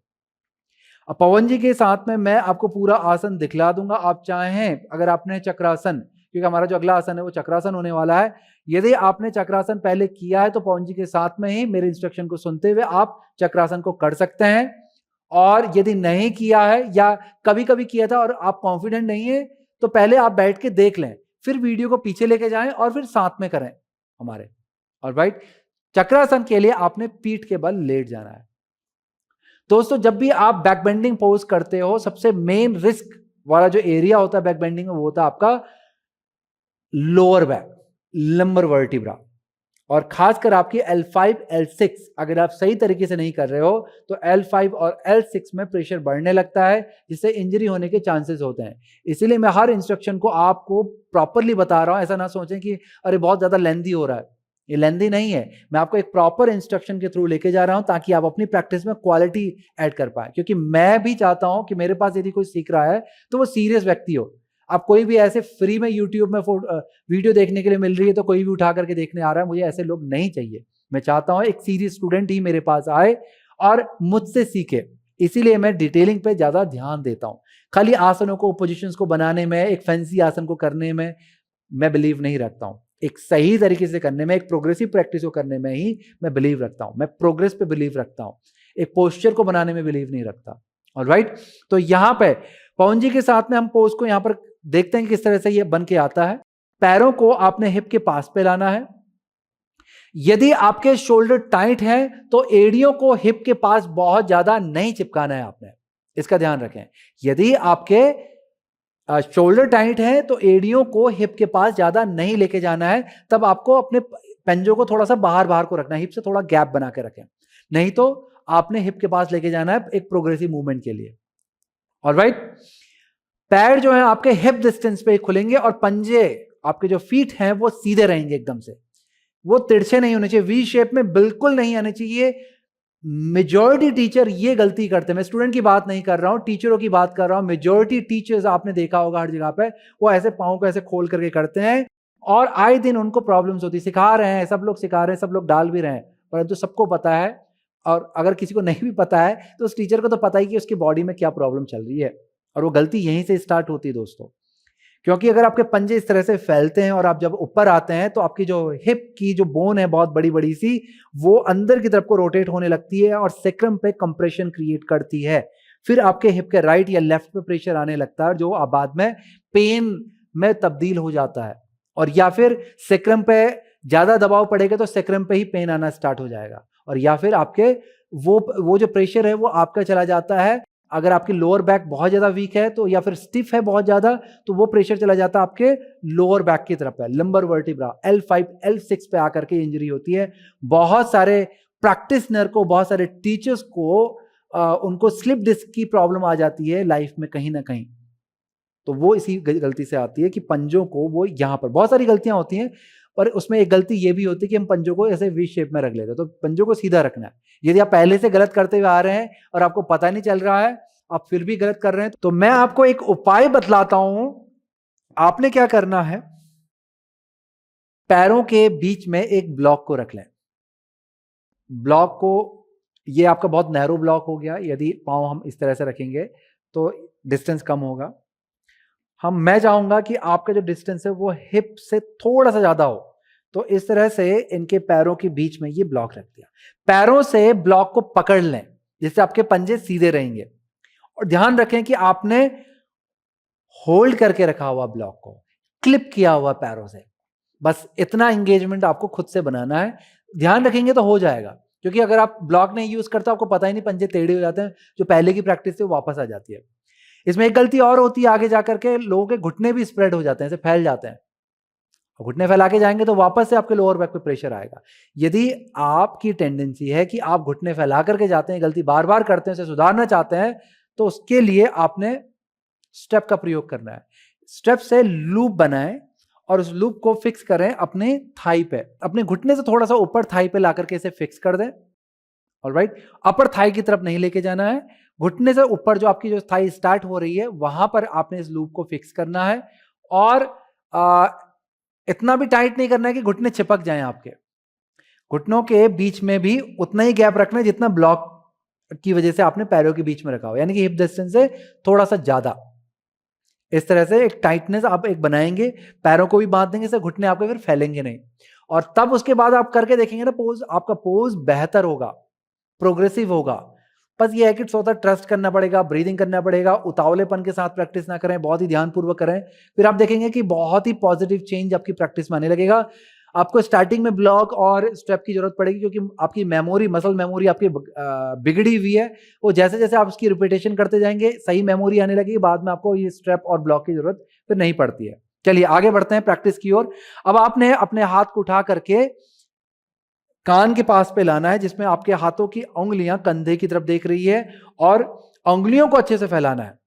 अब पवन जी के साथ में मैं आपको पूरा आसन दिखला दूंगा। आप चाहें, अगर आपने चक्रासन, क्योंकि हमारा जो अगला आसन है वो चक्रासन होने वाला है, यदि आपने चक्रासन पहले किया है तो पवन जी के साथ में ही मेरे इंस्ट्रक्शन को सुनते हुए आप चक्रासन को कर सकते हैं। और यदि नहीं किया है या कभी कभी किया था और आप कॉन्फिडेंट नहीं है, तो पहले आप बैठ के देख लें, फिर वीडियो को पीछे लेके जाएं और फिर साथ में करें हमारे। ऑलराइट, चक्रासन के लिए आपने पीठ के बल लेट जाना है। दोस्तों, जब भी आप बैक बेंडिंग पोज करते हो, सबसे मेन रिस्क वाला जो एरिया होता है बैक बेंडिंग में, वो होता है आपका लोअर बैक, लंबर वर्टिब्रा, और खासकर आपकी L5 L6 अगर आप सही तरीके से नहीं कर रहे हो तो L5 और L6 में प्रेशर बढ़ने लगता है, जिससे इंजरी होने के चांसेस होते हैं। इसीलिए मैं हर इंस्ट्रक्शन को आपको प्रॉपरली बता रहा हूं। ऐसा ना सोचें कि अरे बहुत ज्यादा लेंदी हो रहा है, ये लेंदी नहीं है। मैं आपको एक प्रॉपर इंस्ट्रक्शन के थ्रू लेके जा रहा हूं ताकि आप अपनी प्रैक्टिस में क्वालिटी ऐड कर पाए, क्योंकि मैं भी चाहता हूं कि मेरे पास यदि कोई सीख रहा है तो वो सीरियस व्यक्ति हो। आप कोई भी ऐसे फ्री में यूट्यूब में वीडियो देखने के लिए मिल रही है तो कोई भी उठा करके देखने आ रहा है, मुझे ऐसे लोग नहीं चाहिए। मैं चाहता हूं एक सीरियस स्टूडेंट ही मेरे पास आए और मुझसे सीखे। इसीलिए मैं डिटेलिंग पे ज्यादा ध्यान देता हूं। खाली आसनों को, पोजीशंस को बनाने में, एक फैंसी आसन को करने में मैं बिलीव नहीं रखता हूं। एक सही तरीके से करने में, एक प्रोग्रेसिव प्रैक्टिस को करने में ही मैं बिलीव रखता हूं। मैं प्रोग्रेस पे बिलीव रखता हूं, एक पोस्चर को बनाने में बिलीव नहीं रखता। ऑलराइट, तो यहां पे पवन जी के साथ में हम पोज को यहां पर देखते हैं किस तरह से ये बन के आता है। पैरों को आपने हिप के पास पे लाना है। यदि आपके शोल्डर टाइट है तो एड़ियों को हिप के पास बहुत ज्यादा नहीं चिपकाना है आपने, इसका ध्यान रखें। यदि आपके शोल्डर टाइट है तो एड़ियों को हिप के पास ज्यादा नहीं लेके जाना है। तब आपको अपने पंजों को थोड़ा सा बाहर बाहर को रखना है, हिप से थोड़ा गैप बना के रखें, नहीं तो आपने हिप के पास लेके जाना है एक प्रोग्रेसिव मूवमेंट के लिए। ऑलराइट, पैर जो है आपके हिप डिस्टेंस पे खुलेंगे और पंजे, आपके जो फीट हैं वो सीधे रहेंगे एकदम से, वो तिरछे नहीं होने चाहिए, वी शेप में बिल्कुल नहीं आने चाहिए। मेजॉरिटी टीचर ये गलती करते हैं, मैं स्टूडेंट की बात नहीं कर रहा हूं, टीचरों की बात कर रहा हूं। मेजॉरिटी टीचर्स आपने देखा होगा हर जगह पे, वो ऐसे पांव को ऐसे खोल करके करते हैं और आए दिन उनको प्रॉब्लम्स होती। सिखा रहे हैं, सब लोग सिखा रहे हैं, सब लोग डाल भी रहे हैं, परंतु सबको पता है, और अगर किसी को नहीं भी पता है तो उस टीचर को तो पता ही कि उसकी बॉडी में क्या प्रॉब्लम चल रही है। और वो गलती यहीं से स्टार्ट होती है दोस्तों, क्योंकि अगर आपके पंजे इस तरह से फैलते हैं और आप जब ऊपर आते हैं तो आपकी जो हिप की जो बोन है बहुत बड़ी बड़ी सी, वो अंदर की तरफ को रोटेट होने लगती है और सेक्रम पे कंप्रेशन क्रिएट करती है। फिर आपके हिप के राइट या लेफ्ट पे प्रेशर आने लगता है, जो बाद में पेन में तब्दील हो जाता है। और या फिर सेक्रम पे ज्यादा दबाव पड़ेगा तो सेक्रम पे ही पेन आना स्टार्ट हो जाएगा, और या फिर आपके वो जो प्रेशर है वो आपका चला जाता है। अगर आपकी लोअर बैक बहुत ज्यादा वीक है तो, या फिर स्टिफ है बहुत ज्यादा, तो वो प्रेशर चला जाता है आपके लोअर बैक की तरफ है, लंबर वर्टिब्रा, L5 L6 पे आकर के इंजरी होती है। बहुत सारे प्रैक्टिसनर को, बहुत सारे टीचर्स को उनको स्लिप डिस्क की प्रॉब्लम आ जाती है लाइफ में कहीं ना कहीं, तो वो इसी गलती से आती है कि पंजों को वो यहां पर, बहुत सारी गलतियां होती हैं पर उसमें एक गलती ये भी होती है कि हम पंजों को ऐसे वी शेप में रख लेते हैं। तो पंजों को सीधा रखना है। यदि आप पहले से गलत करते हुए आ रहे हैं और आपको पता नहीं चल रहा है, आप फिर भी गलत कर रहे हैं, तो मैं आपको एक उपाय बतलाता हूं। आपने क्या करना है, पैरों के बीच में एक ब्लॉक को रख लें। ब्लॉक को, ये आपका बहुत नैरो ब्लॉक हो गया। यदि पांव हम इस तरह से रखेंगे तो डिस्टेंस कम होगा। मैं चाहूंगा कि आपका जो डिस्टेंस है वो हिप से थोड़ा सा ज्यादा हो, तो इस तरह से इनके पैरों के बीच में ये ब्लॉक रख दिया। पैरों से ब्लॉक को पकड़ लें जिससे आपके पंजे सीधे रहेंगे, और ध्यान रखें कि आपने होल्ड करके रखा हुआ ब्लॉक को, क्लिप किया हुआ पैरों से, बस इतना एंगेजमेंट आपको खुद से बनाना है। ध्यान रखेंगे तो हो जाएगा, क्योंकि अगर आप ब्लॉक नहीं यूज करते आपको पता ही नहीं, पंजे टेढ़े हो जाते हैं, जो पहले की प्रैक्टिस से वापस आ जाती है। इसमें एक गलती और होती है, आगे जाकर के लोगों के घुटने भी स्प्रेड हो जाते हैं, ऐसे फैल जाते हैं। घुटने फैला के जाएंगे तो वापस से आपके लोअर बैक पे प्रेशर आएगा। यदि आपकी टेंडेंसी है कि आप घुटने फैला करके जाते हैं, गलती बार बार करते हैं, उसे सुधारना चाहते हैं, तो उसके लिए आपने स्टेप का प्रयोग करना है। स्टेप से लूप बनाएं और उस लूप को फिक्स करें अपने थाई पे, अपने घुटने से थोड़ा सा ऊपर थाई पे ला करके इसे फिक्स कर दें। ऑलराइट, अपर थाई की तरफ नहीं लेके जाना है, घुटने से ऊपर जो आपकी जो थाई स्टार्ट हो रही है वहां पर आपने इस लूप को फिक्स करना है। और इतना भी टाइट नहीं करना है कि घुटने चिपक जाएं आपके। घुटनों के बीच में भी उतना ही गैप रखना है जितना ब्लॉक की वजह से आपने पैरों के बीच में रखा हो, यानी कि हिप डिस्टेंस से थोड़ा सा ज्यादा। इस तरह से एक टाइटनेस आप एक बनाएंगे, पैरों को भी बांध देंगे, इससे घुटने आपके फिर फैलेंगे नहीं। और तब उसके बाद आप करके देखेंगे ना पोज, आपका पोज बेहतर होगा, प्रोग्रेसिव होगा, बस ये है कि थोड़ा ट्रस्ट करना पड़ेगा, ब्रीदिंग करना पड़ेगा, उतावलेपन के साथ प्रैक्टिस ना करें, बहुत ही ध्यानपूर्वक करें, फिर आप देखेंगे कि बहुत ही पॉजिटिव चेंज आपकी प्रैक्टिस में आने लगेगा। आपको स्टार्टिंग में ब्लॉक और स्टेप की जरूरत पड़ेगी क्योंकि आपकी मेमोरी, मसल मेमोरी आपकी बिगड़ी हुई है। वो जैसे जैसे आप उसकी रिपीटेशन करते जाएंगे सही मेमोरी आने लगेगी, बाद में आपको ये स्टेप और ब्लॉक की जरूरत फिर नहीं पड़ती है। चलिए आगे बढ़ते हैं प्रैक्टिस की ओर। अब आपने अपने हाथ को उठा करके कान के पास पे लाना है, जिसमें आपके हाथों की उंगलियां कंधे की तरफ देख रही है और उंगलियों को अच्छे से फैलाना है।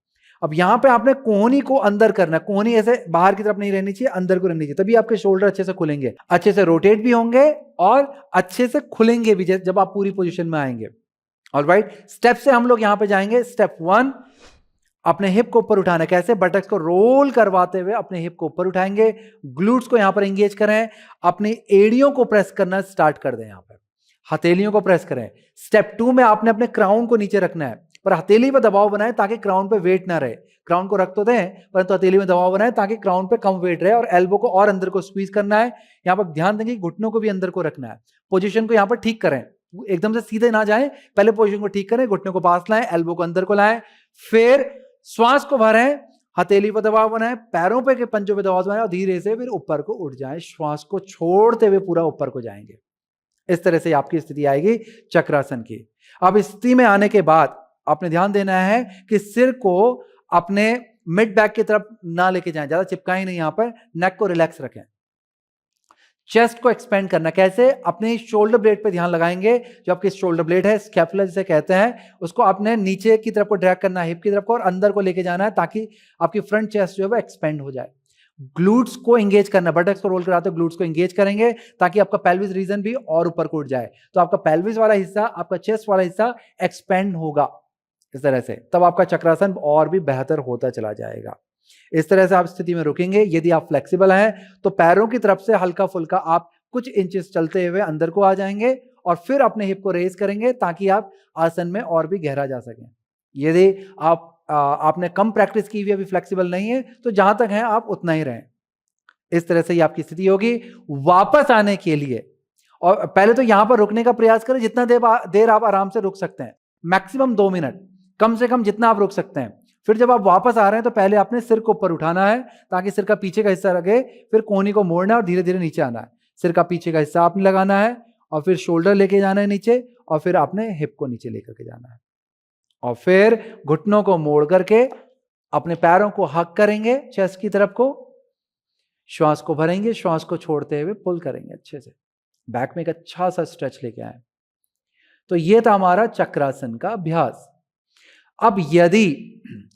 अब यहां पे आपने कोहनी को अंदर करना है, कोहनी ऐसे बाहर की तरफ नहीं रहनी चाहिए, अंदर को रहनी चाहिए, तभी आपके शोल्डर अच्छे से खुलेंगे, अच्छे से रोटेट भी होंगे और अच्छे से खुलेंगे भी जब आप पूरी पोजीशन में आएंगे। ऑलराइट, स्टेप से हम लोग यहां पे जाएंगे। स्टेप 1, अपने हिप को ऊपर उठाना है। कैसे? बटक्स को रोल करवाते हुए अपने हिप को ऊपर उठाएंगे, ग्लूट्स को यहां पर एंगेज करें, अपनी एड़ियों को प्रेस करना स्टार्ट कर दें, यहां पर हथेलियों को प्रेस करें। स्टेप 2 में आपने अपने क्राउन को नीचे रखना है, पर हथेली पर दबाव बनाए ताकि क्राउन पे वेट ना रहे। क्राउन को रख तो दें परंतु हथेली में दबाव बनाए ताकि क्राउन पे कम वेट रहे, और एल्बो को और अंदर को स्क्वीज करना है। यहां पर ध्यान देंगे घुटनों को भी अंदर को रखना है। पोजीशन को यहां पर ठीक करें, एकदम से सीधे ना जाएं, पहले पोजीशन को ठीक करें, घुटनों को पास लाएं, एल्बो को अंदर को लाएं, फिर श्वास को भरें, हथेली पर दबाव बनाएं, पैरों पे के पंजों पे दबाव बनाएं और धीरे से फिर ऊपर को उठ जाएं। श्वास को छोड़ते हुए पूरा ऊपर को जाएंगे। इस तरह से आपकी स्थिति आएगी चक्रासन की। अब इस स्थिति में आने के बाद आपने ध्यान देना है कि सिर को अपने मिड बैक की तरफ ना लेके जाएं, ज्यादा चिपकाएं नहीं, यहां पर नेक को रिलैक्स रखें। चेस्ट को एक्सपेंड करना। कैसे? अपने शोल्डर ब्लेड पे ध्यान लगाएंगे, जो आपकी शोल्डर ब्लेड है, स्कैपुला जिसे कहते हैं, उसको आपने नीचे की तरफ को ड्रैग करना है, हिप की तरफ को, और अंदर को लेके जाना है ताकि आपकी फ्रंट चेस्ट जो है वो एक्सपेंड हो जाए। ग्लूट्स को एंगेज करना, बटक्स को रोल कराते ग्लूट्स को एंगेज करेंगे ताकि आपका पेल्विस रीजन भी और ऊपर को उठ जाए, तो आपका पेल्विस वाला हिस्सा, आपका चेस्ट वाला हिस्सा एक्सपेंड होगा इस तरह से, तब आपका चक्रासन और भी बेहतर होता चला जाएगा। इस तरह से आप स्थिति में रुकेंगे। यदि आप फ्लेक्सिबल हैं तो पैरों की तरफ से हल्का फुल्का आप कुछ इंचेस चलते हुए अंदर को आ जाएंगे और फिर अपने हिप को रेज करेंगे ताकि आप आसन में और भी गहरा जा सकें। यदि आपने कम प्रैक्टिस की हुई, अभी फ्लेक्सिबल नहीं है, तो जहां तक है आप उतना ही रहें। इस तरह से ही आपकी स्थिति होगी। वापस आने के लिए, और पहले तो यहां पर रुकने का प्रयास करें, जितना देर आप आराम से रुक सकते हैं, मैक्सिमम 2 मिनट, कम से कम जितना आप रुक सकते हैं। फिर जब आप वापस आ रहे हैं तो पहले आपने सिर को ऊपर उठाना है ताकि सिर का पीछे का हिस्सा लगे, फिर कोहनी को मोड़ना है और धीरे धीरे नीचे आना है। सिर का पीछे का हिस्सा आपने लगाना है और फिर शोल्डर लेके जाना है नीचे, और फिर आपने हिप को नीचे लेकर के जाना है, और फिर घुटनों को मोड़ करके अपने पैरों को हक करेंगे चेस्ट की तरफ को, श्वास को भरेंगे, श्वास को छोड़ते हुए पुल करेंगे अच्छे से, बैक में एक अच्छा सा स्ट्रेच लेके आए। तो ये था हमारा चक्रासन का अभ्यास। अब यदि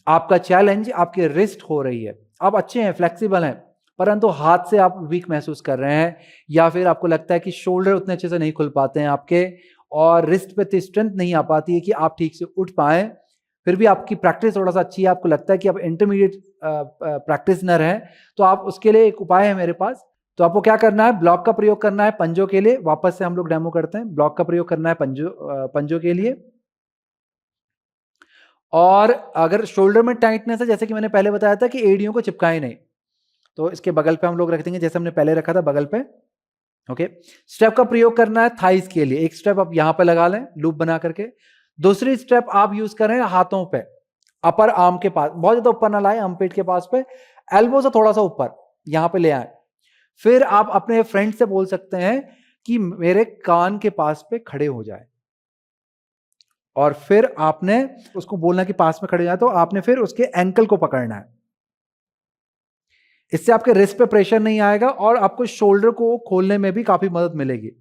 आपका चैलेंज आपके रिस्ट हो रही है, आप अच्छे हैं, फ्लेक्सिबल हैं, परंतु हाथ से आप वीक महसूस कर रहे हैं, या फिर आपको लगता है कि शोल्डर उतने अच्छे से नहीं खुल पाते हैं आपके, और रिस्ट पे इतनी स्ट्रेंथ नहीं आ पाती है कि आप ठीक से उठ पाए, फिर भी आपकी प्रैक्टिस थोड़ा सा अच्छी है, आपको लगता है कि आप इंटरमीडिएट प्रैक्टिसनर हैं, तो आप उसके लिए एक उपाय है मेरे पास। तो आपको क्या करना है? ब्लॉक का प्रयोग करना है पंजों के लिए। वापस से हम लोग डेमो करते हैं। ब्लॉक का प्रयोग करना है पंजों के लिए। और अगर शोल्डर में टाइटनेस है, जैसे कि मैंने पहले बताया था कि एड़ियों को चिपकाए नहीं, तो इसके बगल पे हम लोग रख देंगे, जैसे हमने पहले रखा था बगल पे। ओके, स्टेप का प्रयोग करना है थाइस के लिए। एक स्टेप आप यहां पे लगा लें लूप बना करके, दूसरी स्टेप आप यूज करें हाथों पे, अपर आर्म के पास, बहुत ज्यादा ऊपर ना लाए, आर्मपिट के पास पे, एल्बो से थोड़ा सा ऊपर यहां पे ले आए। फिर आप अपने फ्रेंड से बोल सकते हैं कि मेरे कान के पास पे खड़े हो जाए, और फिर आपने उसको बोलना कि पास में खड़े हो जाए, तो आपने फिर उसके एंकल को पकड़ना है। इससे आपके रिस्ट पे प्रेशर नहीं आएगा और आपको शोल्डर को खोलने में भी काफी मदद मिलेगी।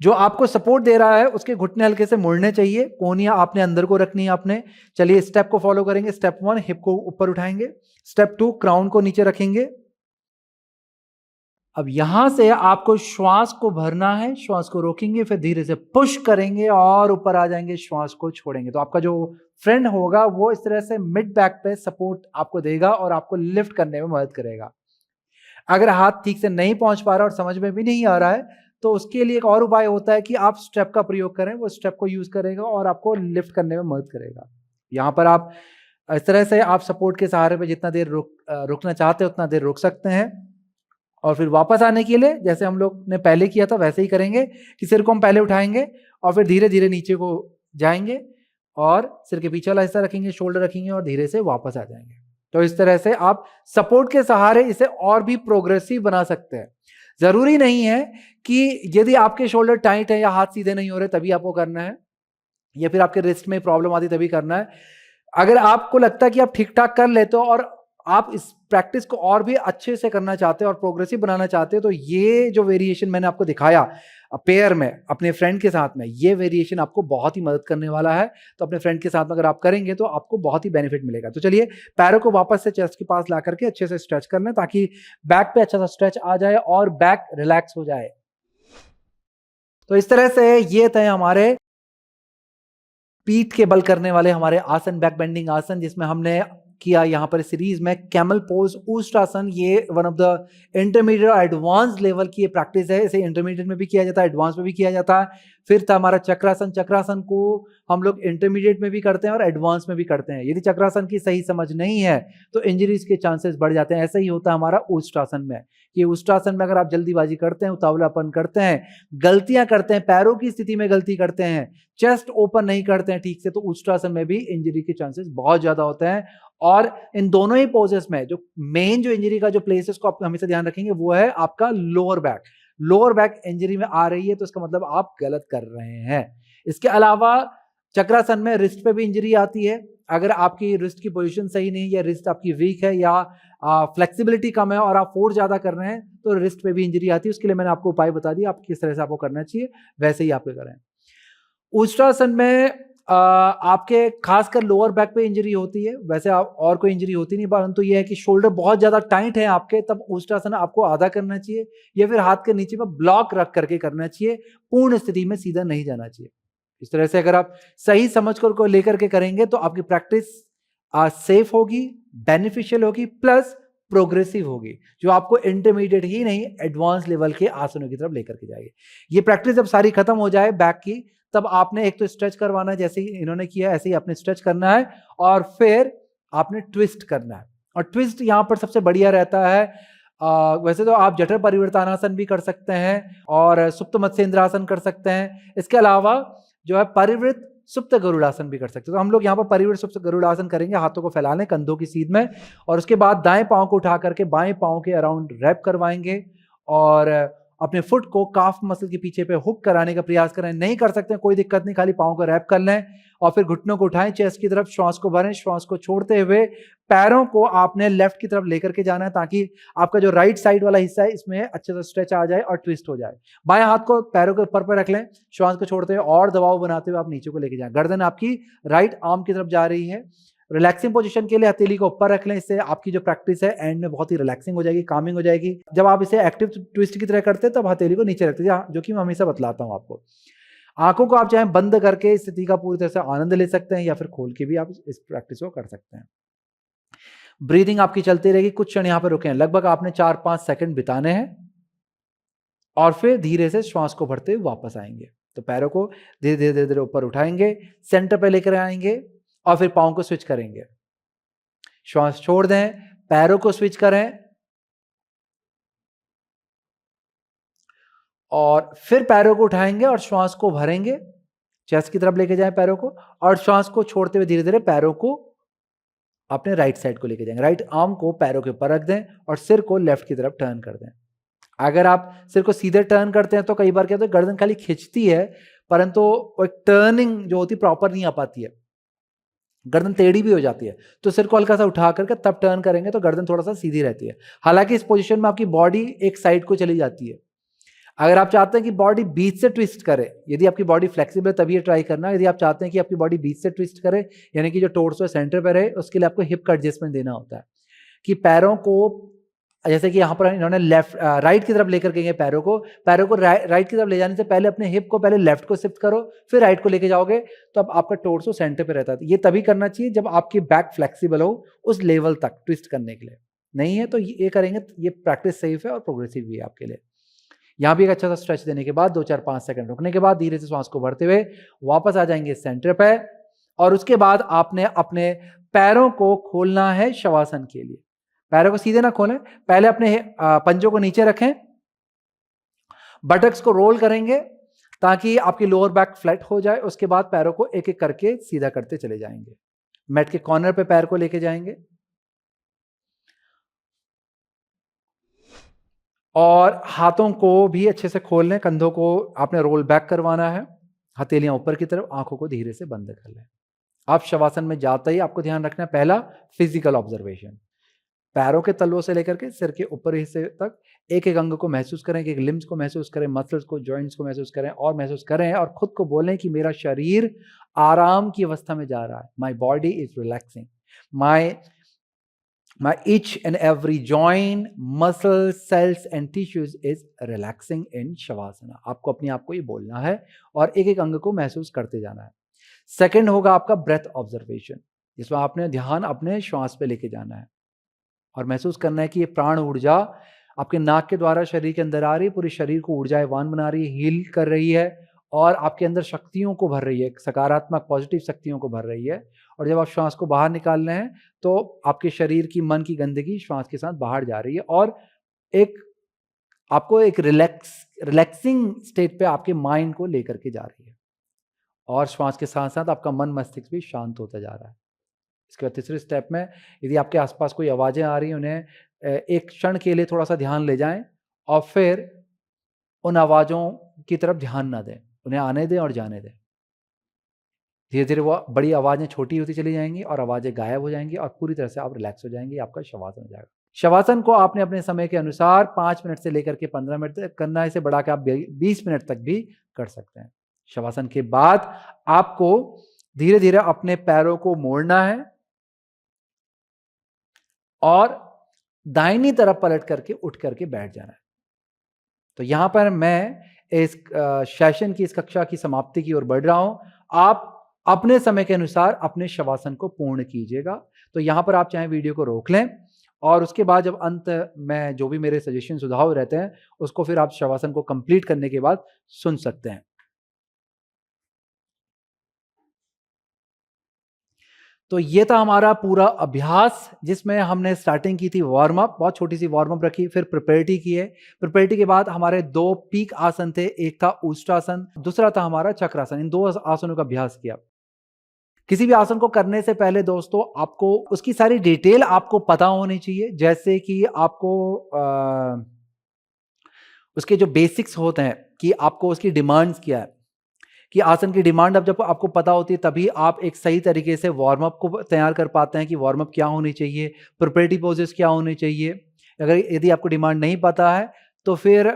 जो आपको सपोर्ट दे रहा है उसके घुटने हल्के से मुड़ने चाहिए, कोहनियां आपने अंदर को रखनी है आपने। चलिए स्टेप को फॉलो करेंगे। स्टेप 1 हिप को ऊपर उठाएंगे, स्टेप 2 क्राउन को नीचे रखेंगे। अब यहां से आपको श्वास को भरना है, श्वास को रोकेंगे, फिर धीरे से पुश करेंगे और ऊपर आ जाएंगे, श्वास को छोड़ेंगे। तो आपका जो फ्रेंड होगा वो इस तरह से मिड बैक पे सपोर्ट आपको देगा और आपको लिफ्ट करने में मदद करेगा। अगर हाथ ठीक से नहीं पहुंच पा रहा और समझ में भी नहीं आ रहा है, तो उसके लिए एक और उपाय होता है कि आप स्टेप का प्रयोग करें, वो स्टेप को यूज करेगा और आपको लिफ्ट करने में मदद करेगा। यहां पर आप इस तरह से आप सपोर्ट के सहारे पे जितना देर रुकना चाहते हैं उतना देर रुक सकते हैं, और फिर वापस आने के लिए जैसे हम लोग ने पहले किया था वैसे ही करेंगे कि सिर को हम पहले उठाएंगे और फिर धीरे धीरे नीचे को जाएंगे और सिर के पीछे वाला हिस्सा रखेंगे, शोल्डर रखेंगे और धीरे से वापस आ जाएंगे। तो इस तरह से आप सपोर्ट के सहारे इसे और भी प्रोग्रेसिव बना सकते हैं। जरूरी नहीं है कि यदि आपके शोल्डर टाइट है या हाथ सीधे नहीं हो रहे तभी आपको करना है, या फिर आपके रिस्ट में प्रॉब्लम आती तभी करना है। अगर आपको लगता है कि आप ठीक ठाक कर लेते हो और आप इस प्रैक्टिस को और भी अच्छे से करना चाहते हो और प्रोग्रेसिव बनाना चाहते हो, तो ये जो वेरिएशन मैंने आपको दिखाया पेयर में अपने फ्रेंड के साथ में, ये वेरिएशन आपको बहुत ही मदद करने वाला है। तो अपने फ्रेंड के साथ में अगर आप करेंगे तो आपको बहुत ही बेनिफिट मिलेगा। तो चलिए पैरों को वापस से चेस्ट के पास ला करके अच्छे से स्ट्रेच कर लें ताकि बैक पे अच्छा सा स्ट्रेच आ जाए और बैक रिलैक्स हो जाए। तो इस तरह से ये थे हमारे पीठ के बल करने वाले हमारे आसन, बैक बेंडिंग आसन, जिसमें हमने किया यहाँ पर सीरीज में कैमल पोज, ऊष्टासन। ये वन ऑफ द इंटरमीडिएट और एडवांस लेवल की ये प्रैक्टिस है। इसे इंटरमीडिएट में भी किया जाता है, एडवांस में भी किया जाता है। फिर था हमारा चक्रासन। चक्रासन को हम लोग इंटरमीडिएट में भी करते हैं और एडवांस में भी करते हैं। यदि चक्रासन की सही समझ नहीं है तो इंजरीज के चांसेस बढ़ जाते हैं। ऐसा ही होता है हमारा ऊष्टासन में, कि ऊष्टासन में अगर आप जल्दीबाजी करते हैं, उतावलापन करते हैं, गलतियां करते हैं, पैरों की स्थिति में गलती करते हैं, चेस्ट ओपन नहीं करते हैं ठीक से, तो ऊष्टासन में भी इंजरी के चांसेस बहुत ज्यादा होते हैं। और इन दोनों ही पोजेस में जो मेन जो इंजरी का जो प्लेसेस को आप हमेशा ध्यान रखेंगे वो है आपका lower back. Lower back injury में आ रही है तो इसका मतलब आप गलत कर रहे हैं। इसके अलावा चक्रासन में रिस्ट पे भी इंजरी आती है। अगर आपकी रिस्ट की पोजीशन सही नहीं, या रिस्ट आपकी वीक है, या फ्लेक्सिबिलिटी कम है और आप फोर्स ज्यादा कर रहे हैं, तो रिस्ट पे भी इंजरी आती है। उसके लिए मैंने आपको उपाय बता दिया, आप किस तरह से आपको करना चाहिए वैसे ही आप करें। ऊष्टासन में आपके खासकर लोअर बैक पे इंजरी होती है, वैसे आप और कोई इंजरी होती नहीं, परंतु यह है कि शोल्डर बहुत ज्यादा टाइट है आपके, तब ऊष्टासन आपको आधा करना चाहिए या फिर हाथ के नीचे में ब्लॉक रख करके करना चाहिए। पूर्ण स्थिति में सीधा नहीं जाना चाहिए। इस तरह से अगर आप सही समझ कर को लेकर के करेंगे तो आपकी प्रैक्टिस सेफ होगी, बेनिफिशियल होगी, प्लस प्रोग्रेसिव होगी, जो आपको इंटरमीडिएट ही नहीं एडवांस लेवल के आसनों की तरफ लेकर के जाएगी। ये प्रैक्टिस जब सारी खत्म हो जाए बैक की, तब आपने एक तो स्ट्रेच करवाना है, जैसे ही इन्होंने किया ऐसे ही आपने स्ट्रेच करना है, और फिर आपने ट्विस्ट करना है। और ट्विस्ट यहां पर सबसे बढ़िया रहता है। वैसे तो आप जठर परिवर्तनासन भी कर सकते हैं और सुप्त मत्स्येंद्रासन कर सकते हैं। इसके अलावा जो है परिवृत सुप्त गरुड़ासन भी कर सकते हैं। तो हम लोग यहाँ पर परिवृत सुप्त गरुड़ासन करेंगे, हाथों को फैला लें कंधों की सीध में, और उसके बाद दाएं पांव को उठा करके बाएं पांव के अराउंड रैप करवाएंगे और अपने फुट को काफ मसल के पीछे पे हुक कराने का प्रयास करें। नहीं कर सकते कोई दिक्कत नहीं, खाली पांव को रैप कर लें और फिर घुटनों को उठाएं चेस्ट की तरफ, श्वास को भरें, श्वास को छोड़ते हुए पैरों को आपने लेफ्ट की तरफ लेकर के जाना है ताकि आपका जो राइट साइड वाला हिस्सा है इसमें अच्छे से स्ट्रेच आ जाए और ट्विस्ट हो जाए। बाएं हाथ को पैरों के ऊपर पर रख लें, श्वास को छोड़ते हुए और दबाव बनाते हुए आप नीचे को लेके जाएं। गर्दन आपकी राइट आर्म की तरफ जा रही है। रिलैक्सिंग पोजीशन के लिए हथेली को ऊपर रख लें, इससे आपकी जो प्रैक्टिस है एंड में बहुत ही रिलैक्सिंग हो जाएगी, कामिंग हो जाएगी। जब आप इसे एक्टिव ट्विस्ट की तरह करते हैं तब हथेली को नीचे रखते हैं, जो कि मैं हमेशा बतलाता हूं आपको। आंखों को आप चाहे बंद करके इस स्थिति का पूरी तरह से आनंद ले सकते हैं या फिर खोल के भी आप इस प्रैक्टिस को कर सकते हैं। ब्रीदिंग आपकी चलती रहेगी। कुछ क्षण यहां पर रुके हैं, लगभग आपने 4-5 सेकंड बिताने हैं और फिर धीरे से श्वास को भरते हुए वापस आएंगे। तो पैरों को धीरे धीरे धीरे धीरे ऊपर उठाएंगे, सेंटर पे लेकर आएंगे और फिर पांव को स्विच करेंगे। श्वास छोड़ दें, पैरों को स्विच करें और फिर पैरों को उठाएंगे और श्वास को भरेंगे, चेस्ट की तरफ लेके जाएं पैरों को, और श्वास को छोड़ते हुए धीरे धीरे पैरों को अपने राइट साइड को लेके जाएंगे। राइट आर्म को पैरों के ऊपर रख दें और सिर को लेफ्ट की तरफ टर्न कर दें। अगर आप सिर को सीधे टर्न करते हैं तो कई बार क्या होता है, गर्दन खाली खिंचती है परंतु एक टर्निंग जो होती प्रॉपर नहीं आ पाती है, गर्दन टेढ़ी भी हो जाती है। तो सिर को हल्का सा उठा करके तब टर्न करेंगे तो गर्दन थोड़ा सा सीधी रहती है। हालांकि इस पोजीशन में आपकी बॉडी एक साइड को चली जाती है। अगर आप चाहते हैं कि बॉडी बीच से ट्विस्ट करे, यदि आपकी बॉडी फ्लेक्सिबल है तभी ये ट्राई करना। यदि आप चाहते हैं कि आपकी बॉडी बीच से ट्विस्ट करे, यानी कि जो टोर्सो सेंटर पर रहे, उसके लिए आपको हिप का एडजस्टमेंट देना होता है कि पैरों को, जैसे कि यहाँ पर इन्होंने लेफ्ट राइट की तरफ लेकर गए पैरों को राइट की तरफ ले जाने से पहले अपने हिप को पहले लेफ्ट को शिफ्ट करो, फिर राइट को लेके जाओगे तो अब आपका टोर्सो सेंटर पे रहता है। ये तभी करना चाहिए जब आपकी बैक फ्लेक्सिबल हो उस लेवल तक ट्विस्ट करने के लिए। नहीं है तो ये करेंगे तो ये प्रैक्टिस सेफ है और प्रोग्रेसिव भी है आपके लिए। यहाँ भी एक अच्छा सा स्ट्रेच देने के बाद 2-4-5 सेकंड रुकने के बाद धीरे से श्वास को भरते हुए वापस आ जाएंगे सेंटर पे, और उसके बाद आपने अपने पैरों को खोलना है शवासन के लिए। पैरों को सीधे ना खोलें, पहले अपने पंजों को नीचे रखें, बटक्स को रोल करेंगे ताकि आपकी लोअर बैक फ्लैट हो जाए। उसके बाद पैरों को एक एक करके सीधा करते चले जाएंगे। मैट के कॉर्नर पे पैर को लेके जाएंगे और हाथों को भी अच्छे से खोल लें। कंधों को आपने रोल बैक करवाना है, हथेलियां ऊपर की तरफ, आंखों को धीरे से बंद कर लें। आप शवासन में जाते ही आपको ध्यान रखना है, पहला फिजिकल ऑब्जर्वेशन, पैरों के तलवों से लेकर के सिर के ऊपर हिस्से तक एक एक अंग को महसूस करें, एक एक लिम्स को महसूस करें, मसल्स को, जॉइंट्स को महसूस करें और महसूस करें और खुद को बोलें कि मेरा शरीर आराम की अवस्था में जा रहा है। My body is relaxing, my each and every joint, muscles, cells and tissues is relaxing in shavasana। आपको अपने आप को ये बोलना है और एक एक अंग को महसूस करते जाना है। सेकंड होगा आपका ब्रेथ ऑब्जर्वेशन, जिसमें आपने ध्यान अपने श्वास पे लेके जाना है और महसूस करना है कि ये प्राण ऊर्जा आपके नाक के द्वारा शरीर के अंदर आ रही है, पूरे शरीर को ऊर्जावान बना रही है, हील कर रही है और आपके अंदर शक्तियों को भर रही है, सकारात्मक पॉजिटिव शक्तियों को भर रही है। और जब आप श्वास को बाहर निकाल रहे हैं तो आपके शरीर की, मन की गंदगी श्वास के साथ बाहर जा रही है और आपको एक रिलैक्सिंग स्टेट पे आपके माइंड को लेकर के जा रही है और श्वास के साथ साथ आपका मन मस्तिष्क भी शांत होता जा रहा है। इसके बाद तीसरे स्टेप में यदि आपके आसपास कोई आवाज़ें आ रही हैं, उन्हें एक क्षण के लिए थोड़ा सा ध्यान ले जाएं और फिर उन आवाज़ों की तरफ ध्यान ना दें, उन्हें आने दें और जाने दें। धीरे धीरे वो बड़ी आवाज़ें छोटी होती चली जाएंगी और आवाज़ें गायब हो जाएंगी और पूरी तरह से आप रिलैक्स हो जाएंगे। आपका शवासन हो जाएगा। शवासन को आपने अपने समय के अनुसार 5 मिनट से लेकर के 15 मिनट तक करना है, इसे बढ़ा के आप 20 मिनट तक भी कर सकते हैं। शवासन के बाद आपको धीरे धीरे अपने पैरों को मोड़ना है और दाहिनी तरफ पलट करके उठ करके बैठ जाना है। तो यहां पर मैं इस सेशन की, इस कक्षा की समाप्ति की ओर बढ़ रहा हूं। आप अपने समय के अनुसार अपने शवासन को पूर्ण कीजिएगा। तो यहां पर आप चाहे वीडियो को रोक लें और उसके बाद जब अंत में जो भी मेरे सजेशन, सुझाव रहते हैं, उसको फिर आप शवासन को कंप्लीट करने के बाद सुन सकते हैं। तो ये था हमारा पूरा अभ्यास, जिसमें हमने स्टार्टिंग की थी वार्म अप, बहुत छोटी सी वार्म अप रखी, फिर प्रिपेरिटी की है। प्रिपेरिटी के बाद हमारे 2 पीक आसन थे, एक था उष्ट्रासन, दूसरा था हमारा चक्रासन। इन 2 आसनों का अभ्यास किया। किसी भी आसन को करने से पहले दोस्तों आपको उसकी सारी डिटेल आपको पता होनी चाहिए। जैसे कि आपको उसके जो बेसिक्स होते हैं कि आपको उसकी डिमांड्स क्या है, कि आसन की डिमांड अब जब आपको पता होती है तभी आप एक सही तरीके से वार्म अप को तैयार कर पाते हैं कि वार्म अप क्या होनी चाहिए, प्रिपरेटरी पोजेस क्या होने चाहिए। अगर यदि आपको डिमांड नहीं पता है तो फिर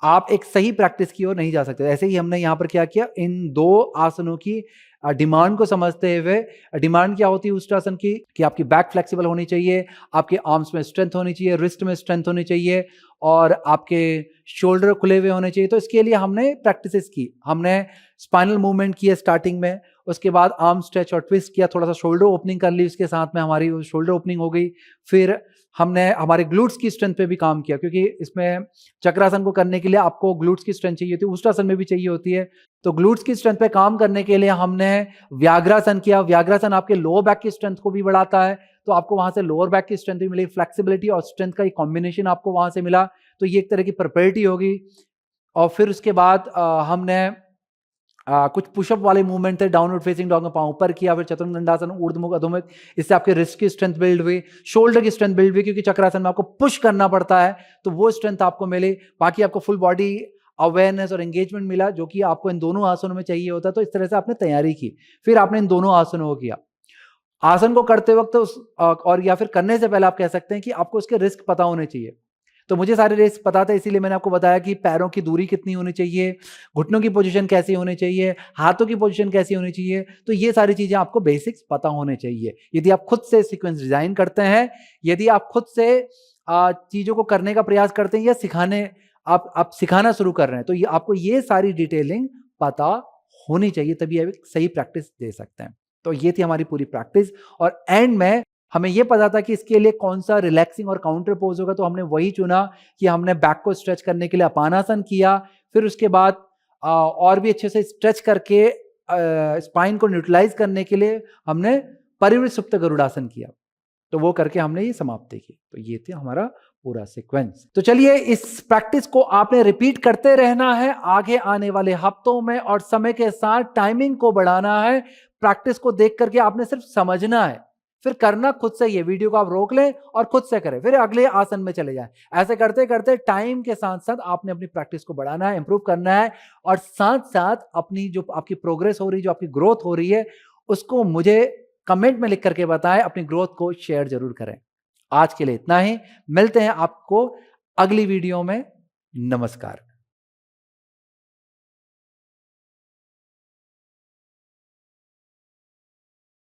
आप एक सही प्रैक्टिस की ओर नहीं जा सकते। ऐसे ही हमने यहाँ पर क्या किया, इन 2 आसनों की डिमांड को समझते हुए, डिमांड क्या होती है उष्ट्रासन की, कि आपकी बैक फ्लेक्सिबल होनी चाहिए, आपके आर्म्स में स्ट्रेंथ होनी चाहिए, रिस्ट में स्ट्रेंथ होनी चाहिए और आपके शोल्डर खुले हुए होने चाहिए। तो इसके लिए हमने प्रैक्टिसेस की, हमने स्पाइनल मूवमेंट किया स्टार्टिंग में, उसके बाद आर्म स्ट्रेच और ट्विस्ट किया, थोड़ा सा शोल्डर ओपनिंग कर ली, उसके साथ में हमारी शोल्डर ओपनिंग हो गई। फिर हमने हमारे ग्लूट्स की स्ट्रेंथ पे भी काम किया, क्योंकि इसमें चक्रासन को करने के लिए आपको ग्लूट्स की स्ट्रेंथ चाहिए होती है, उष्ट्रासन में भी चाहिए होती है। तो ग्लूट्स की स्ट्रेंथ पे काम करने के लिए हमने व्याघ्रासन किया। व्याघ्रासन आपके लोअर बैक की स्ट्रेंथ को भी बढ़ाता है, तो आपको वहां से लोअर बैक की स्ट्रेंथ भी मिली, फ्लेक्सिबिलिटी और स्ट्रेंथ का एक कॉम्बिनेशन आपको वहां से मिला। तो ये एक तरह की प्रिपरेटरी होगी। और फिर उसके बाद हमने कुछ पुशअप वाले मूवमेंट थे, डाउनवर्ड फेसिंग डॉग में पांव ऊपर किया, फिर चतुर्ंग दंडासन, ऊर्ध्वमुख, अधोमुख। इससे आपके रिस्ट की स्ट्रेंथ बिल्ड हुई, शोल्डर की स्ट्रेंथ बिल्ड हुई, क्योंकि चक्रासन में आपको पुश करना पड़ता है, तो वो स्ट्रेंथ आपको मिली। बाकी आपको फुल बॉडी अवेयरनेस और एंगेजमेंट मिला, जो कि आपको इन दोनों आसनों में चाहिए होता है। तो इस तरह से आपने तैयारी की, फिर आपने इन दोनों आसनों को किया। आसन को करते वक्त और या फिर करने से पहले आप कह सकते हैं कि आपको उसके रिस्क पता होने चाहिए। तो मुझे सारे रिस्क पता था, इसीलिए मैंने आपको बताया कि पैरों की दूरी कितनी होनी चाहिए, घुटनों की पोजीशन कैसी होनी चाहिए, हाथों की पोजीशन कैसी होनी चाहिए। तो ये सारी चीजें आपको बेसिक्स पता होने चाहिए। यदि आप खुद से सीक्वेंस डिजाइन करते हैं, यदि आप खुद से चीजों को करने का प्रयास करते हैं या आप सिखाना शुरू कर रहे हैं, तो ये आपको ये सारी डिटेलिंग पता होनी चाहिए, तभी आप एक सही प्रैक्टिस दे सकते हैं। तो ये थी हमारी पूरी प्रैक्टिस और एंड में हमें यह पता था कि इसके लिए कौन सा रिलैक्सिंग और काउंटर पोज होगा, तो हमने वही चुना कि हमने बैक को स्ट्रेच करने के लिए अपानासन किया, फिर उसके बाद और भी अच्छे से स्ट्रेच करके स्पाइन को न्यूट्रलाइज करने के लिए हमने परिवृत्त सुप्त गरुड़ासन किया। तो वो करके हमने ये समाप्ति की। तो ये थी हमारा पूरा सीक्वेंस। तो चलिए, इस प्रैक्टिस को आपने रिपीट करते रहना है आगे आने वाले हफ्तों में, और समय के साथ टाइमिंग को बढ़ाना है। प्रैक्टिस को देख करके आपने सिर्फ समझना है, फिर करना खुद से। ये वीडियो को आप रोक लें और खुद से करें, फिर अगले आसन में चले जाएं। ऐसे करते करते टाइम के साथ साथ आपने अपनी प्रैक्टिस को बढ़ाना है, इंप्रूव करना है, और साथ साथ अपनी जो आपकी प्रोग्रेस हो रही है, जो आपकी ग्रोथ हो रही है, उसको मुझे कमेंट में लिख करके बताएं। अपनी ग्रोथ को शेयर जरूर करें। आज के लिए इतना ही, मिलते हैं आपको अगली वीडियो में। नमस्कार।